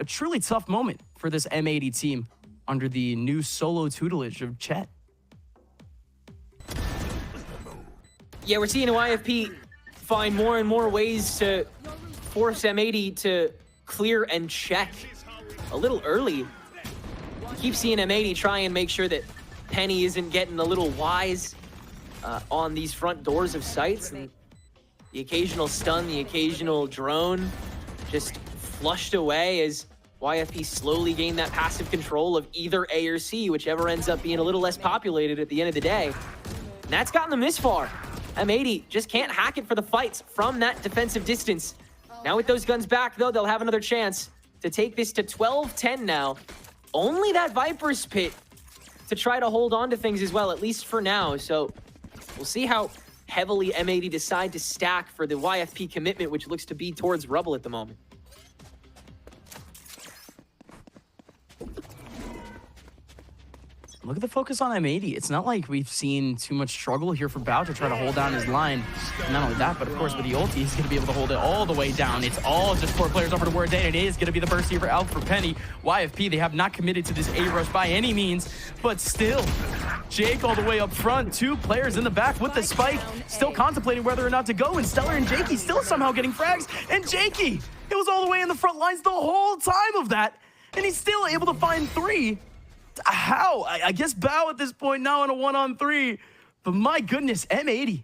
truly tough moment for this M80 team under the new solo tutelage of Chet. Yeah, we're seeing YFP find more and more ways to force M80 to clear and check a little early. You keep seeing M80 try and make sure that Penny isn't getting a little wise on these front doors of sites. And the occasional stun, the occasional drone just flushed away as YFP slowly gain that passive control of either A or C, whichever ends up being a little less populated at the end of the day. And that's gotten them this far. M80 just can't hack it for the fights from that defensive distance. Now with those guns back, though, they'll have another chance to take this to 12-10 now. Only that Viper's Pit to try to hold on to things as well, at least for now. So we'll see how heavily M80 decide to stack for the YFP commitment, which looks to be towards Rubble at the moment. Look at the focus on M80. It's not like we've seen too much struggle here for Bao to try to hold down his line. And not only that, but of course with the ulti, he's going to be able to hold it all the way down. It's all just 4 players over to Word Day, and it is going to be the burst here out for Penny. YFP, they have not committed to this A rush by any means, but still, Jake all the way up front, 2 players in the back with the spike, still contemplating whether or not to go, and Stellar and Jakey still somehow getting frags, and Jakey, it was all the way in the front lines the whole time of that, and he's still able to find 3. How? I guess Bao at this point now in a 1-on-3. But my goodness, M80.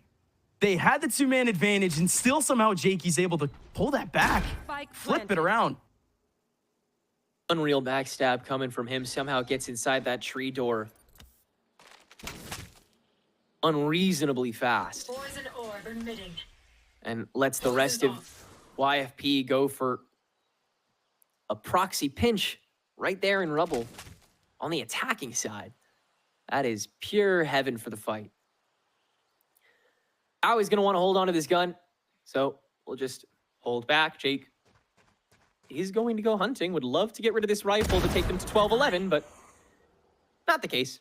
They had the 2-man advantage, and still somehow Jakey's able to pull that back, flip it around. Unreal backstab coming from him. Somehow gets inside that tree door unreasonably fast. Poison orb emitting. And lets the rest of YFP go for a proxy pinch right there in Rubble. On the attacking side, that is pure heaven for the fight. Ao is going to want to hold on to this gun, so we'll just hold back. Jake is going to go hunting. Would love to get rid of this rifle to take them to 12-11, but not the case.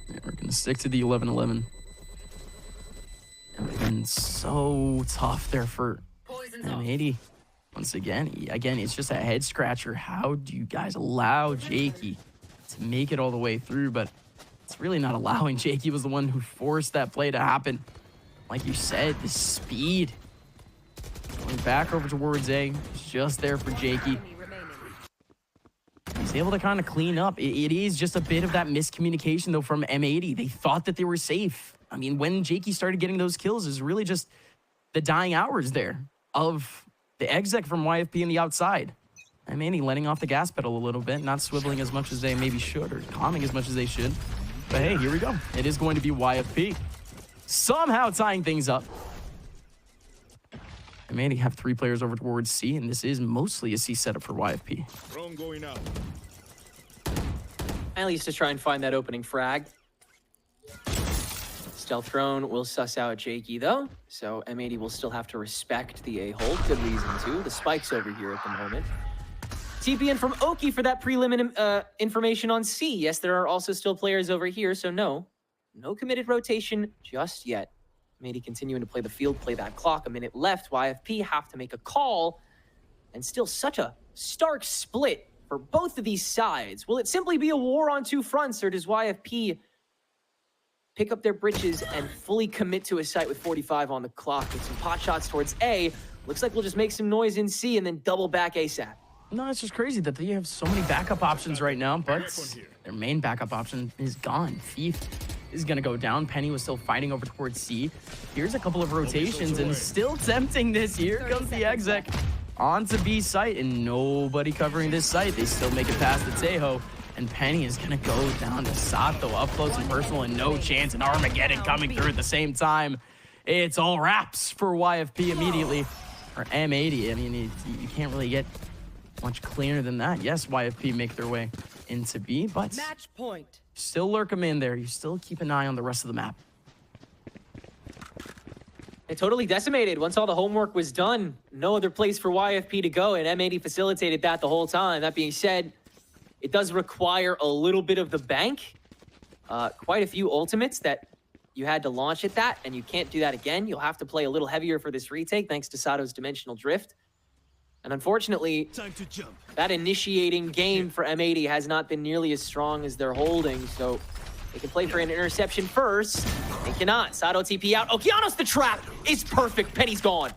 Yeah, we're going to stick to the 11-11. And again, so tough there for M80. Once again, it's just a head scratcher. How do you guys allow Jakey to make it all the way through? But it's really not allowing. Jakey was the one who forced that play to happen. Like you said, the speed. Going back over towards A, just there for Jakey. He's able to kind of clean up. It is just a bit of that miscommunication, though, from M80. They thought that they were safe. I mean, when Jakey started getting those kills, is really just the dying hours there of the exec from YFP on the outside. M80 letting off the gas pedal a little bit, not swiveling as much as they maybe should, or calming as much as they should. But hey, here we go. It is going to be YFP. Somehow tying things up. M80 have 3 players over towards C, and this is mostly a C setup for YFP. Drone going out. At least to try and find that opening frag. Stealth drone will suss out Jakey, though, so M80 will still have to respect the A-hold. Good reason to. The spike's over here at the moment. TP in from Oki for that prelim information on C. Yes, there are also still players over here, so no committed rotation just yet. M80 continuing to play the field, play that clock. A minute left. YFP have to make a call, and still such a stark split for both of these sides. Will it simply be a war on 2 fronts, or does YFP pick up their britches and fully commit to a site with 45 on the clock with some pot shots towards A? Looks like we'll just make some noise in C and then double back ASAP. No, it's just crazy that they have so many backup options right now, but their main backup option is gone. Thief is going to go down. Penny was still fighting over towards C. Here's a couple of rotations and still tempting this. Here comes the exec onto B site, and nobody covering this site. They still make it past the Tejo. And Penny is going to go down to Sato up close and personal, and no chance, and Armageddon coming through at the same time. It's all wraps for YFP immediately. Or M80, I mean, you can't really get much cleaner than that. Yes, YFP make their way into B, but Match point. still lurk them in there. You still keep an eye on the rest of the map. It totally decimated. Once all the homework was done, no other place for YFP to go, and M80 facilitated that the whole time. That being said, it does require a little bit of the bank. Quite a few ultimates that you had to launch at that, and you can't do that again. You'll have to play a little heavier for this retake, thanks to Sato's Dimensional Drift. And unfortunately, Time to jump. that initiating game for M80 has not been nearly as strong as they're holding, so they can play for an interception first. They cannot. Sato TP out. Okeanos the trap is perfect. Penny's gone.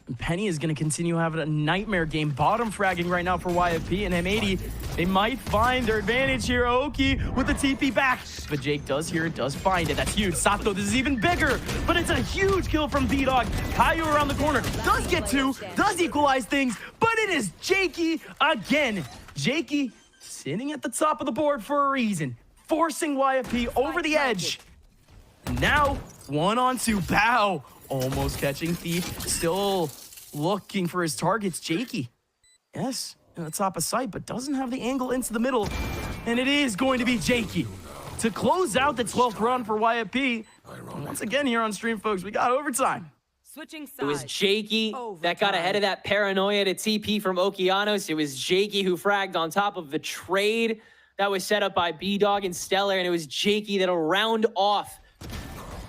And Penny is going to continue having a nightmare game. Bottom fragging right now for YFP and M80. They might find their advantage here. Oki with the TP back. But Jake does hear it, does find it. That's huge. Sato, this is even bigger. But it's a huge kill from B-Dog. Caillou around the corner. Does get two. Does equalize things. But it is Jakey again. Jakey sitting at the top of the board for a reason. Forcing YFP over the edge. Now, 1-on-2. Bow. Almost catching Thief. Still looking for his targets. Jakey. Yes, in the top of sight, but doesn't have the angle into the middle. And it is going to be Jakey to close out the 12th round for YFP. And once again here on stream, folks, we got overtime. Switching sides. It was Jakey that got ahead of that paranoia to TP from Okeanos. It was Jakey who fragged on top of the trade that was set up by B-Dog and Stellar, and it was Jakey that'll round off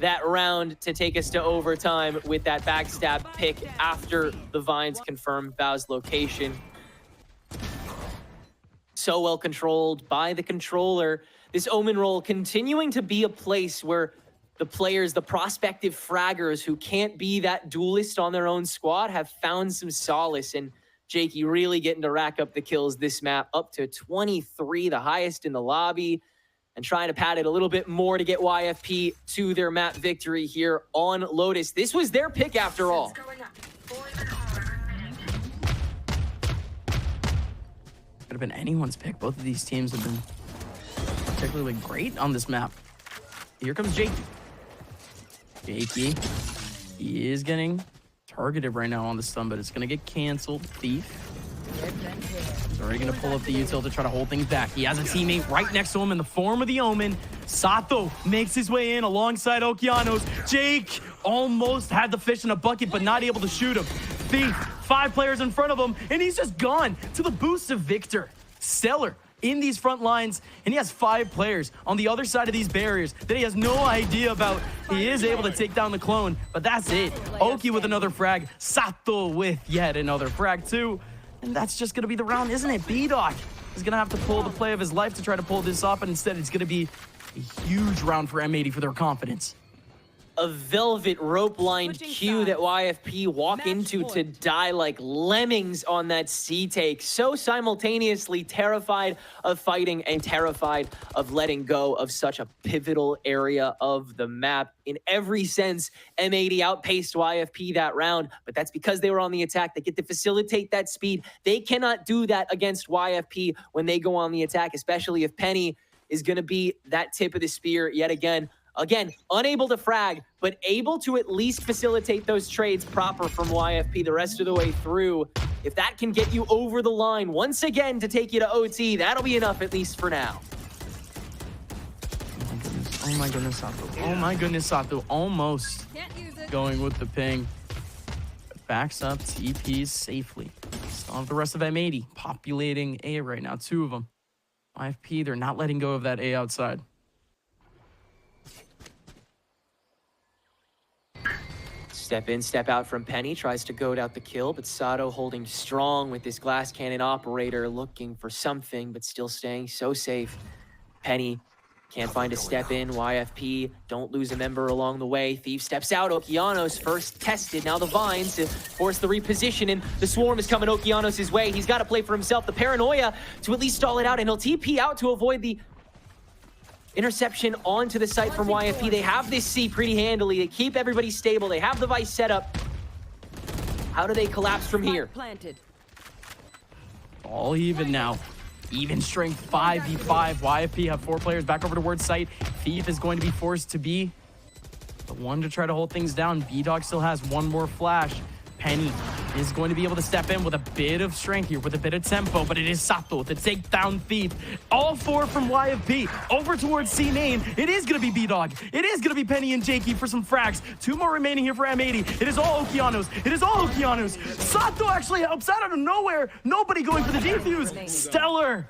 that round to take us to overtime with that backstab pick after the Vines confirmed Bow's location. So well controlled by the controller. This Omen role continuing to be a place where the players, the prospective fraggers who can't be that duelist on their own squad have found some solace, and Jakey really getting to rack up the kills this map, up to 23, the highest in the lobby, and trying to pad it a little bit more to get YFP to their map victory here on Lotus. This was their pick after all. Could have been anyone's pick. Both of these teams have been particularly great on this map. Here comes Jakey. Jakey, he is getting targeted right now on the stun, but it's going to get canceled. Thief. He's already going to pull up the util to try to hold things back. He has a teammate right next to him in the form of the Omen. Sato makes his way in alongside Okeanos. Jake almost had the fish in a bucket, but not able to shoot him. Thief, 5 players in front of him, and he's just gone to the boost of Victor. Stellar in these front lines, and he has 5 players on the other side of these barriers that he has no idea about. He is able to take down the clone, but that's it. Oki with another frag, Sato with yet another frag too, and that's just gonna be the round, isn't it? B-Dog is gonna have to pull the play of his life to try to pull this off, and instead it's gonna be a huge round for M80 for their confidence. A velvet rope-lined queue that YFP walk into to die like lemmings on that C take. So simultaneously terrified of fighting and terrified of letting go of such a pivotal area of the map. In every sense, M80 outpaced YFP that round, but that's because they were on the attack. They get to facilitate that speed. They cannot do that against YFP when they go on the attack, especially if Penny is going to be that tip of the spear yet again. Again, unable to frag, but able to at least facilitate those trades proper from YFP the rest of the way through. If that can get you over the line once again to take you to OT, that'll be enough at least for now. Oh my goodness, Sato. Oh my goodness, Sato. Almost going with the ping. But backs up, TPs safely. Still have the rest of M80 populating A right now, 2 of them. YFP, they're not letting go of that A outside. Step in, step out from Penny, tries to goad out the kill, but Sato holding strong with this glass cannon operator, looking for something, but still staying so safe. Penny can't find a step in. YFP don't lose a member along the way. Thief steps out. Okeanos first tested. Now the Vines to force the reposition, and the Swarm is coming Okeanos' way. He's got to play for himself. The paranoia to at least stall it out, and he'll TP out to avoid the interception onto the site from YFP. They have this C pretty handily. They keep everybody stable. They have the Vice set up. How do they collapse from here? All even now. Even strength 5v5. YFP have 4 players back over towards site. Thief is going to be forced to be the one to try to hold things down. B-Dog still has 1 more flash. Penny is going to be able to step in with a bit of strength here, with a bit of tempo, but it is Sato to take down Thief. All 4 from YFP over towards C main. It is going to be B-Dog. It is going to be Penny and Jakey for some frags. 2 more remaining here for M80. It is all Okeanos. It is all Okeanos. Sato actually helps out of nowhere. Nobody going for the defuse. Stellar.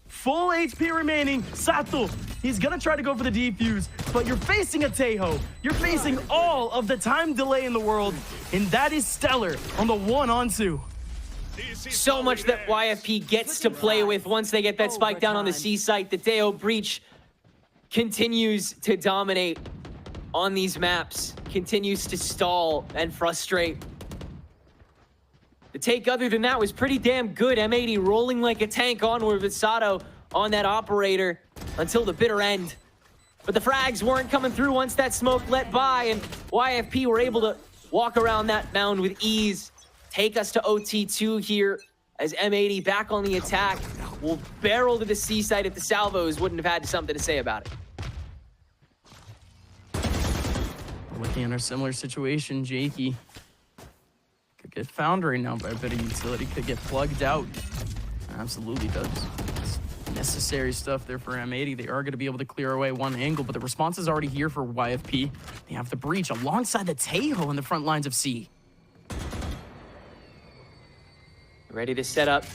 Full HP remaining. Sato, he's gonna try to go for the defuse, but you're facing a Tejo. You're facing all of the time delay in the world, and that is Stellar on the 1-on-2. So much that YFP gets to play with once they get that spike down on the C site. The Tejo breach continues to dominate on these maps, continues to stall and frustrate. The take other than that was pretty damn good. M80 rolling like a tank onward with Sato on that operator until the bitter end. But the frags weren't coming through once that smoke let by, and YFP were able to walk around that mound with ease. Take us to OT2 here as M80 back on the attack will barrel to the C site if the salvos wouldn't have had something to say about it. Looking at a similar situation, Jakey could get found right now by a bit of utility, could get plugged out. Absolutely does. It's necessary stuff there for M80. They are going to be able to clear away one angle, but the response is already here for YFP. They have the breach alongside the Tejo in the front lines of C. Ready to set up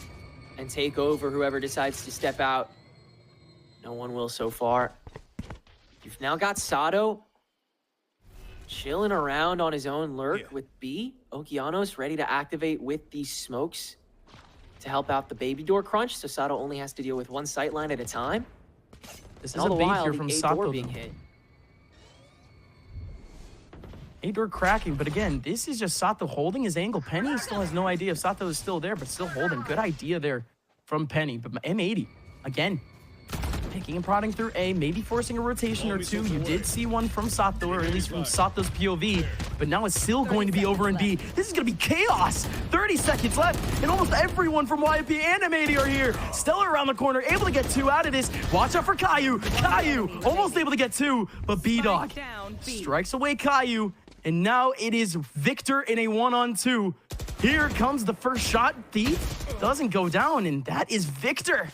and take over whoever decides to step out. No one will so far. You've now got Sato chilling around on his own lurk with B. Okeanos ready to activate with these smokes to help out the baby door crunch, so Sato only has to deal with one sight line at a time. This And is all a the bait while, here the from A Sato, door being though. hit. A-door cracking, but again, this is just Sato holding his angle. Penny still has no idea if Sato is still there, but still holding. Good idea there from Penny. But M80, again, picking and prodding through A, maybe forcing a rotation or two. You did see one from Sato, or at least from Sato's POV, but now it's still going to be over in B. This is going to be chaos. 30 seconds left, and almost everyone from YFP and M80 are here. Stellar around the corner, able to get two out of this. Watch out for Caillou. Caillou almost able to get two, but B-Dog strikes away Caillou. And now it is Victor in a 1-on-2. Here comes the first shot. Thief doesn't go down, and that is Victor.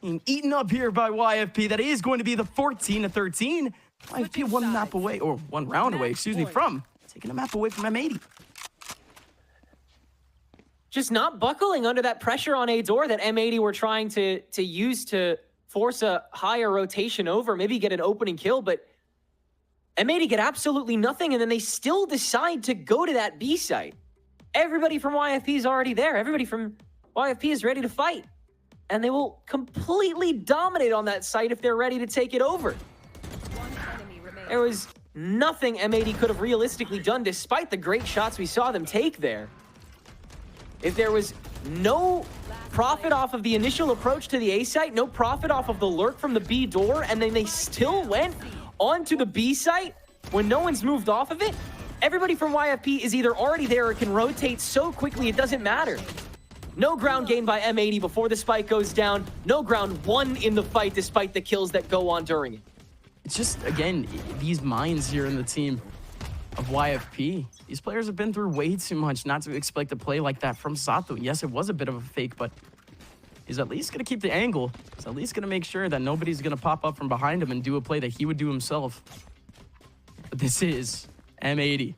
Being eaten up here by YFP. That is going to be the 14-13. YFP one map away, or one round away, excuse me, from taking a map away from M80. Just not buckling under that pressure on A door that M80 were trying to use to force a higher rotation over, maybe get an opening kill, but M80 get absolutely nothing, and then they still decide to go to that B site. Everybody from YFP is already there. Everybody from YFP is ready to fight. And they will completely dominate on that site if they're ready to take it over. One enemy remaining. There was nothing M80 could have realistically done despite the great shots we saw them take there. If there was no profit off of the initial approach to the A site, no profit off of the lurk from the B door, and then they still went onto the B site when no one's moved off of it, everybody from YFP is either already there or can rotate so quickly it doesn't matter. No ground gained by M80 before the spike goes down. No ground won in the fight despite the kills that go on during it. It's just, again, these minds here in the team of YFP. These players have been through way too much not to expect a play like that from Sato. Yes, it was a bit of a fake, but he's at least going to keep the angle. He's at least going to make sure that nobody's going to pop up from behind him and do a play that he would do himself. But this is M80.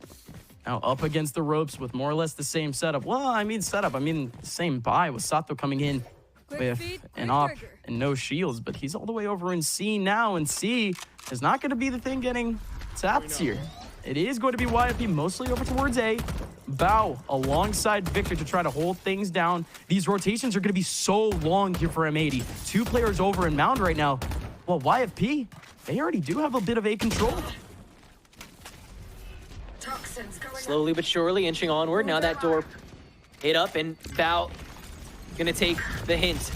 Now up against the ropes with more or less the same setup. Well, I mean setup. I mean the same buy with Sato coming in with an op and no shields. But he's all the way over in C now, and C is not going to be the thing getting tapped here. It is going to be YFP mostly over towards A. Bao alongside Victor to try to hold things down. These rotations are going to be so long here for M80. Two players over in Mound right now. Well, YFP, they already do have a bit of A control. Slowly but surely inching onward. Now that door hit up, and Bao gonna take the hint.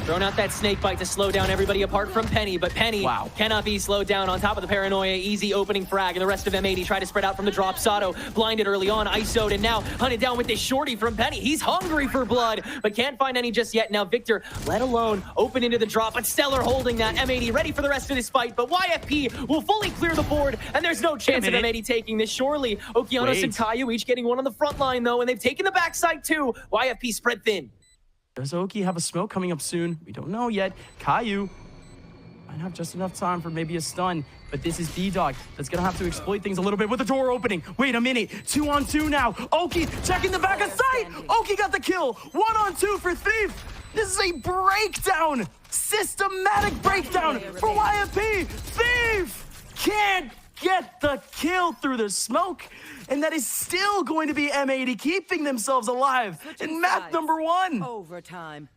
Throwing out that snake bite to slow down everybody apart from Penny, but Penny cannot be slowed down on top of the paranoia. Easy opening frag, and the rest of M80 try to spread out from the drop. Sato blinded early on, ISO'd, and now hunted down with this shorty from Penny. He's hungry for blood, but can't find any just yet. Now Victor, let alone, open into the drop, but Stellar holding that. M80 ready for the rest of this fight, but YFP will fully clear the board, and there's no chance of M80 taking this. Surely, Okeanos and Caillou each getting one on the front line, though, and they've taken the backside too. YFP spread thin. Does Oki have a smoke coming up soon? We don't know yet. Caillou might have just enough time for maybe a stun, but this is B-Dog that's gonna have to exploit things a little bit with the door opening. Wait a minute, 2-on-2 now. Oki checking the back of sight. Oki got the kill. 1-on-2 for Thief. This is a breakdown, systematic breakdown for YFP. Thief can't get the kill through the smoke, and that is still going to be M80 keeping themselves alive in map number 1. Overtime.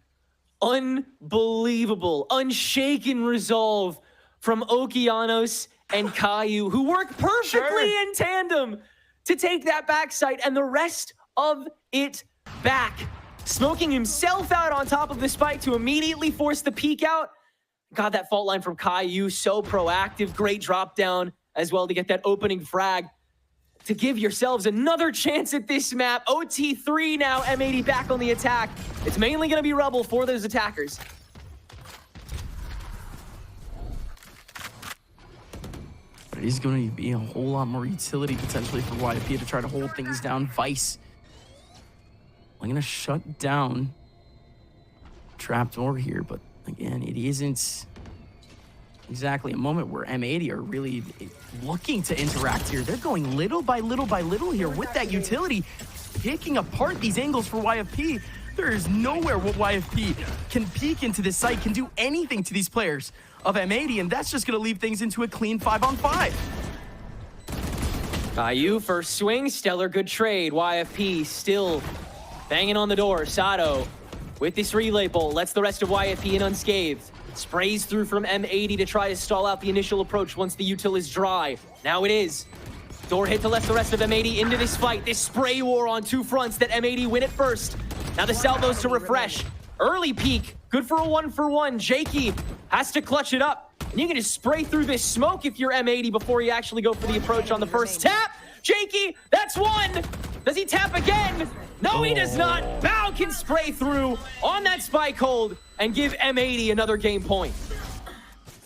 Unbelievable, unshaken resolve from Okeanos and Caillou, who work perfectly in tandem to take that backside, and the rest of it back, smoking himself out on top of the spike to immediately force the peek out. God, that fault line from Caillou, so proactive. Great drop down as well to get that opening frag to give yourselves another chance at this map. OT3 now, M80 back on the attack. It's mainly going to be rubble for those attackers. But it is going to be a whole lot more utility potentially for YFP to try to hold things down. Vice, I'm going to shut down trapdoor here, but again, it isn't exactly a moment where M80 are really looking to interact here. They're going little by little here with that utility, picking apart these angles for YFP. There is nowhere what YFP can peek into this site, can do anything to these players of M80, and that's just going to leave things into a clean 5-on-5. Caillou first swing, stellar, good trade. YFP still banging on the door. Sato with this relay bolt lets the rest of YFP in unscathed. Sprays through from M80 to try to stall out the initial approach once the util is dry. Now it is. Door hit to let the rest of M80 into this fight. This spray war on two fronts that M80 win at first. Now the salvos to refresh. Early peek, good for a 1-for-1. Jakey has to clutch it up. And you can just spray through this smoke if you're M80 before you actually go for the approach on the first tap. Jakey, that's one. Does he tap again? No, he does not. Bao can spray through on that spike hold and give M80 another game point.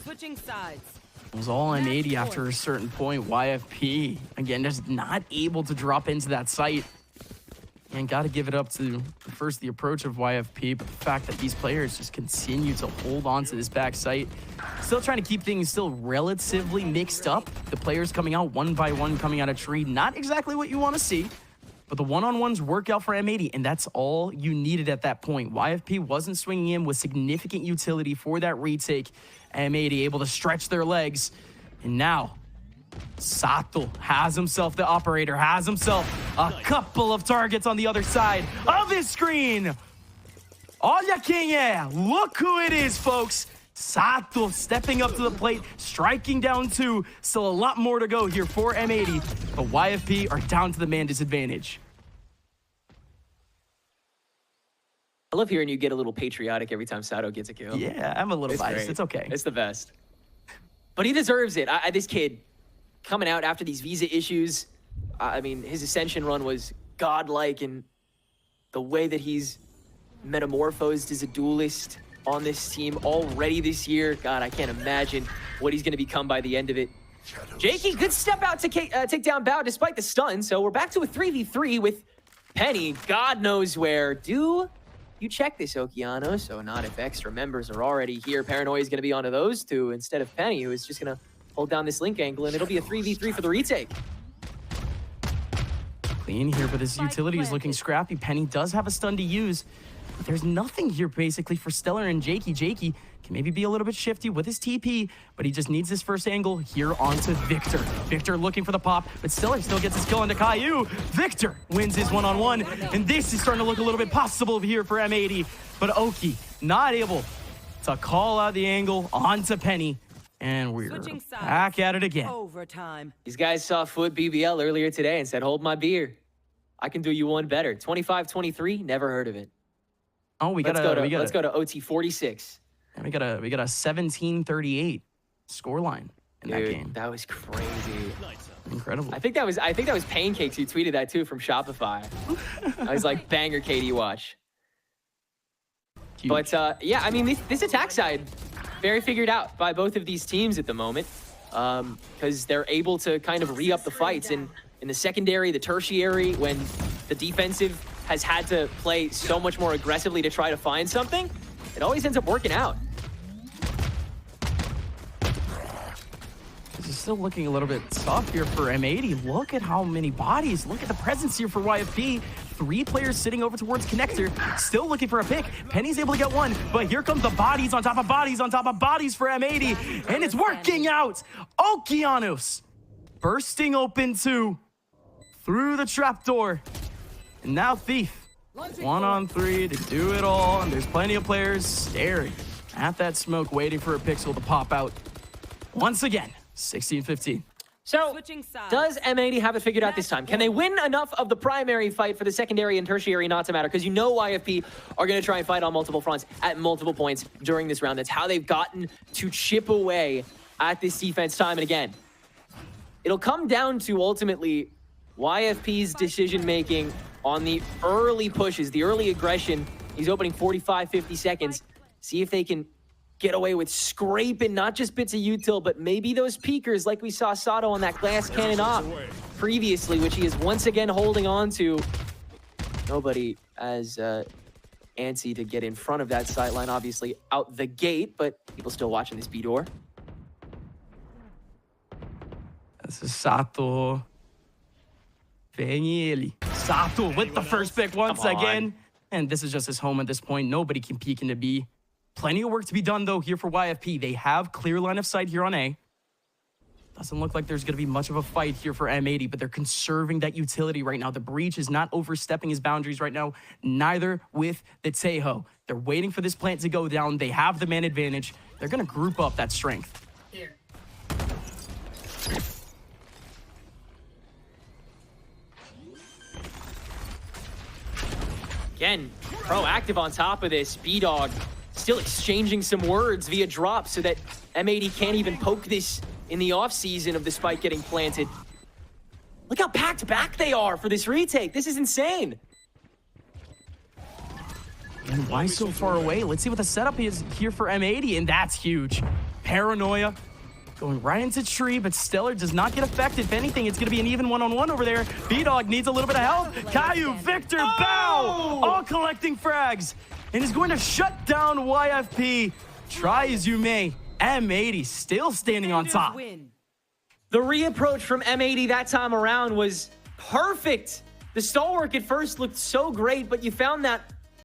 Switching sides. It was all M80 after a certain point. YFP, again, just not able to drop into that site. And got to give it up to first the approach of YFP, but the fact that these players just continue to hold on to this back site. Still trying to keep things still relatively mixed up. The players coming out one by one, coming out of tree. Not exactly what you want to see, but the one-on-ones work out for M80, and that's all you needed at that point. YFP wasn't swinging in with significant utility for that retake. M80 able to stretch their legs, and now Sato has himself, the operator, has himself a couple of targets on the other side of his screen. Olha quem é. Look who it is, folks. Sato stepping up to the plate, striking down two. Still a lot more to go here for M80, but YFP are down to the man disadvantage. I love hearing you get a little patriotic every time Sato gets a kill. Yeah, I'm a little biased. Great. It's okay. It's the best. But he deserves it. This kid coming out after these visa issues, I mean, his Ascension run was godlike, and the way that he's metamorphosed as a duelist on this team already this year, God, I can't imagine what he's going to become by the end of it. Jakey, good step out to take down Bao despite the stun, so we're back to a 3v3 with Penny, God knows where. Do you check this, Okeano? So not if extra members are already here. Paranoia is going to be onto those two instead of Penny, who is just going to hold down this link angle, and it'll be a 3v3 for the retake. Clean here, but this utility is looking scrappy. Penny does have a stun to use, but there's nothing here basically for Stellar and Jakey. Jakey can maybe be a little bit shifty with his TP, but he just needs this first angle here onto Victor. Victor looking for the pop, but Stellar still gets his kill into Caillou. Victor wins his one-on-one, and this is starting to look a little bit possible here for M80, but Oki not able to call out the angle onto Penny. And we're back at it again. Overtime. These guys saw Foot BBL earlier today and said, hold my beer. I can do you one better. 25-23, never heard of it. Oh, let's go to OT 46. And we got a 17-38 scoreline in that game. That was crazy. Incredible. I think that was Pancakes who tweeted that too from Shopify. I was like, banger KD watch. Huge. But yeah, I mean, this attack side, very figured out by both of these teams at the moment, because they're able to kind of re-up the fights. And in the secondary, the tertiary, when the defensive has had to play so much more aggressively to try to find something, it always ends up working out. This is still looking a little bit tough here for M80. Look at how many bodies. Look at the presence here for YFP. 3 players sitting over towards Connector, still looking for a pick. Penny's able to get one, but here comes the bodies on top of bodies on top of bodies for M80, and it's working out. Okeanos bursting open two through the trapdoor, and now Thief 1-on-3 to do it all, and there's plenty of players staring at that smoke, waiting for a pixel to pop out. Once again, 16-15. So, Switching sides. does M80 have it figured out this time? Can they win enough of the primary fight for the secondary and tertiary not to matter? Because you know YFP are going to try and fight on multiple fronts at multiple points during this round. That's how they've gotten to chip away at this defense time and again. It'll come down to ultimately YFP's decision-making on the early pushes, the early aggression. He's opening 45, 50 seconds. See if they can get away with scraping not just bits of util, but maybe those peekers like we saw Sato on that glass cannon op previously, which he is once again holding on to. Nobody as antsy to get in front of that sightline, obviously out the gate, but people still watching this B-door. This is Sato. Vem Sato with the first pick once again. And this is just his home at this point. Nobody can peek into B. Plenty of work to be done, though, here for YFP. They have clear line of sight here on A. Doesn't look like there's going to be much of a fight here for M80, but they're conserving that utility right now. The Breach is not overstepping his boundaries right now, neither with the Tejo. They're waiting for this plant to go down. They have the man advantage. They're going to group up that strength. Here. Again, proactive on top of this. B-Dog still exchanging some words via drop so that M80 can't even poke this in the offseason of the spike getting planted. Look how packed back they are for this retake. This is insane. And why so far away? Let's see what the setup is here for M80, and that's huge. Paranoia going right into tree, but Stellar does not get affected. If anything, it's going to be an even one-on-one over there. B-Dog needs a little bit of help. Caillou, Victor, Bow, all collecting frags, and is going to shut down YFP. Try as you may, M80 still standing on top. Win. The reapproach from M80 that time around was perfect. The stall work at first looked so great, but you found that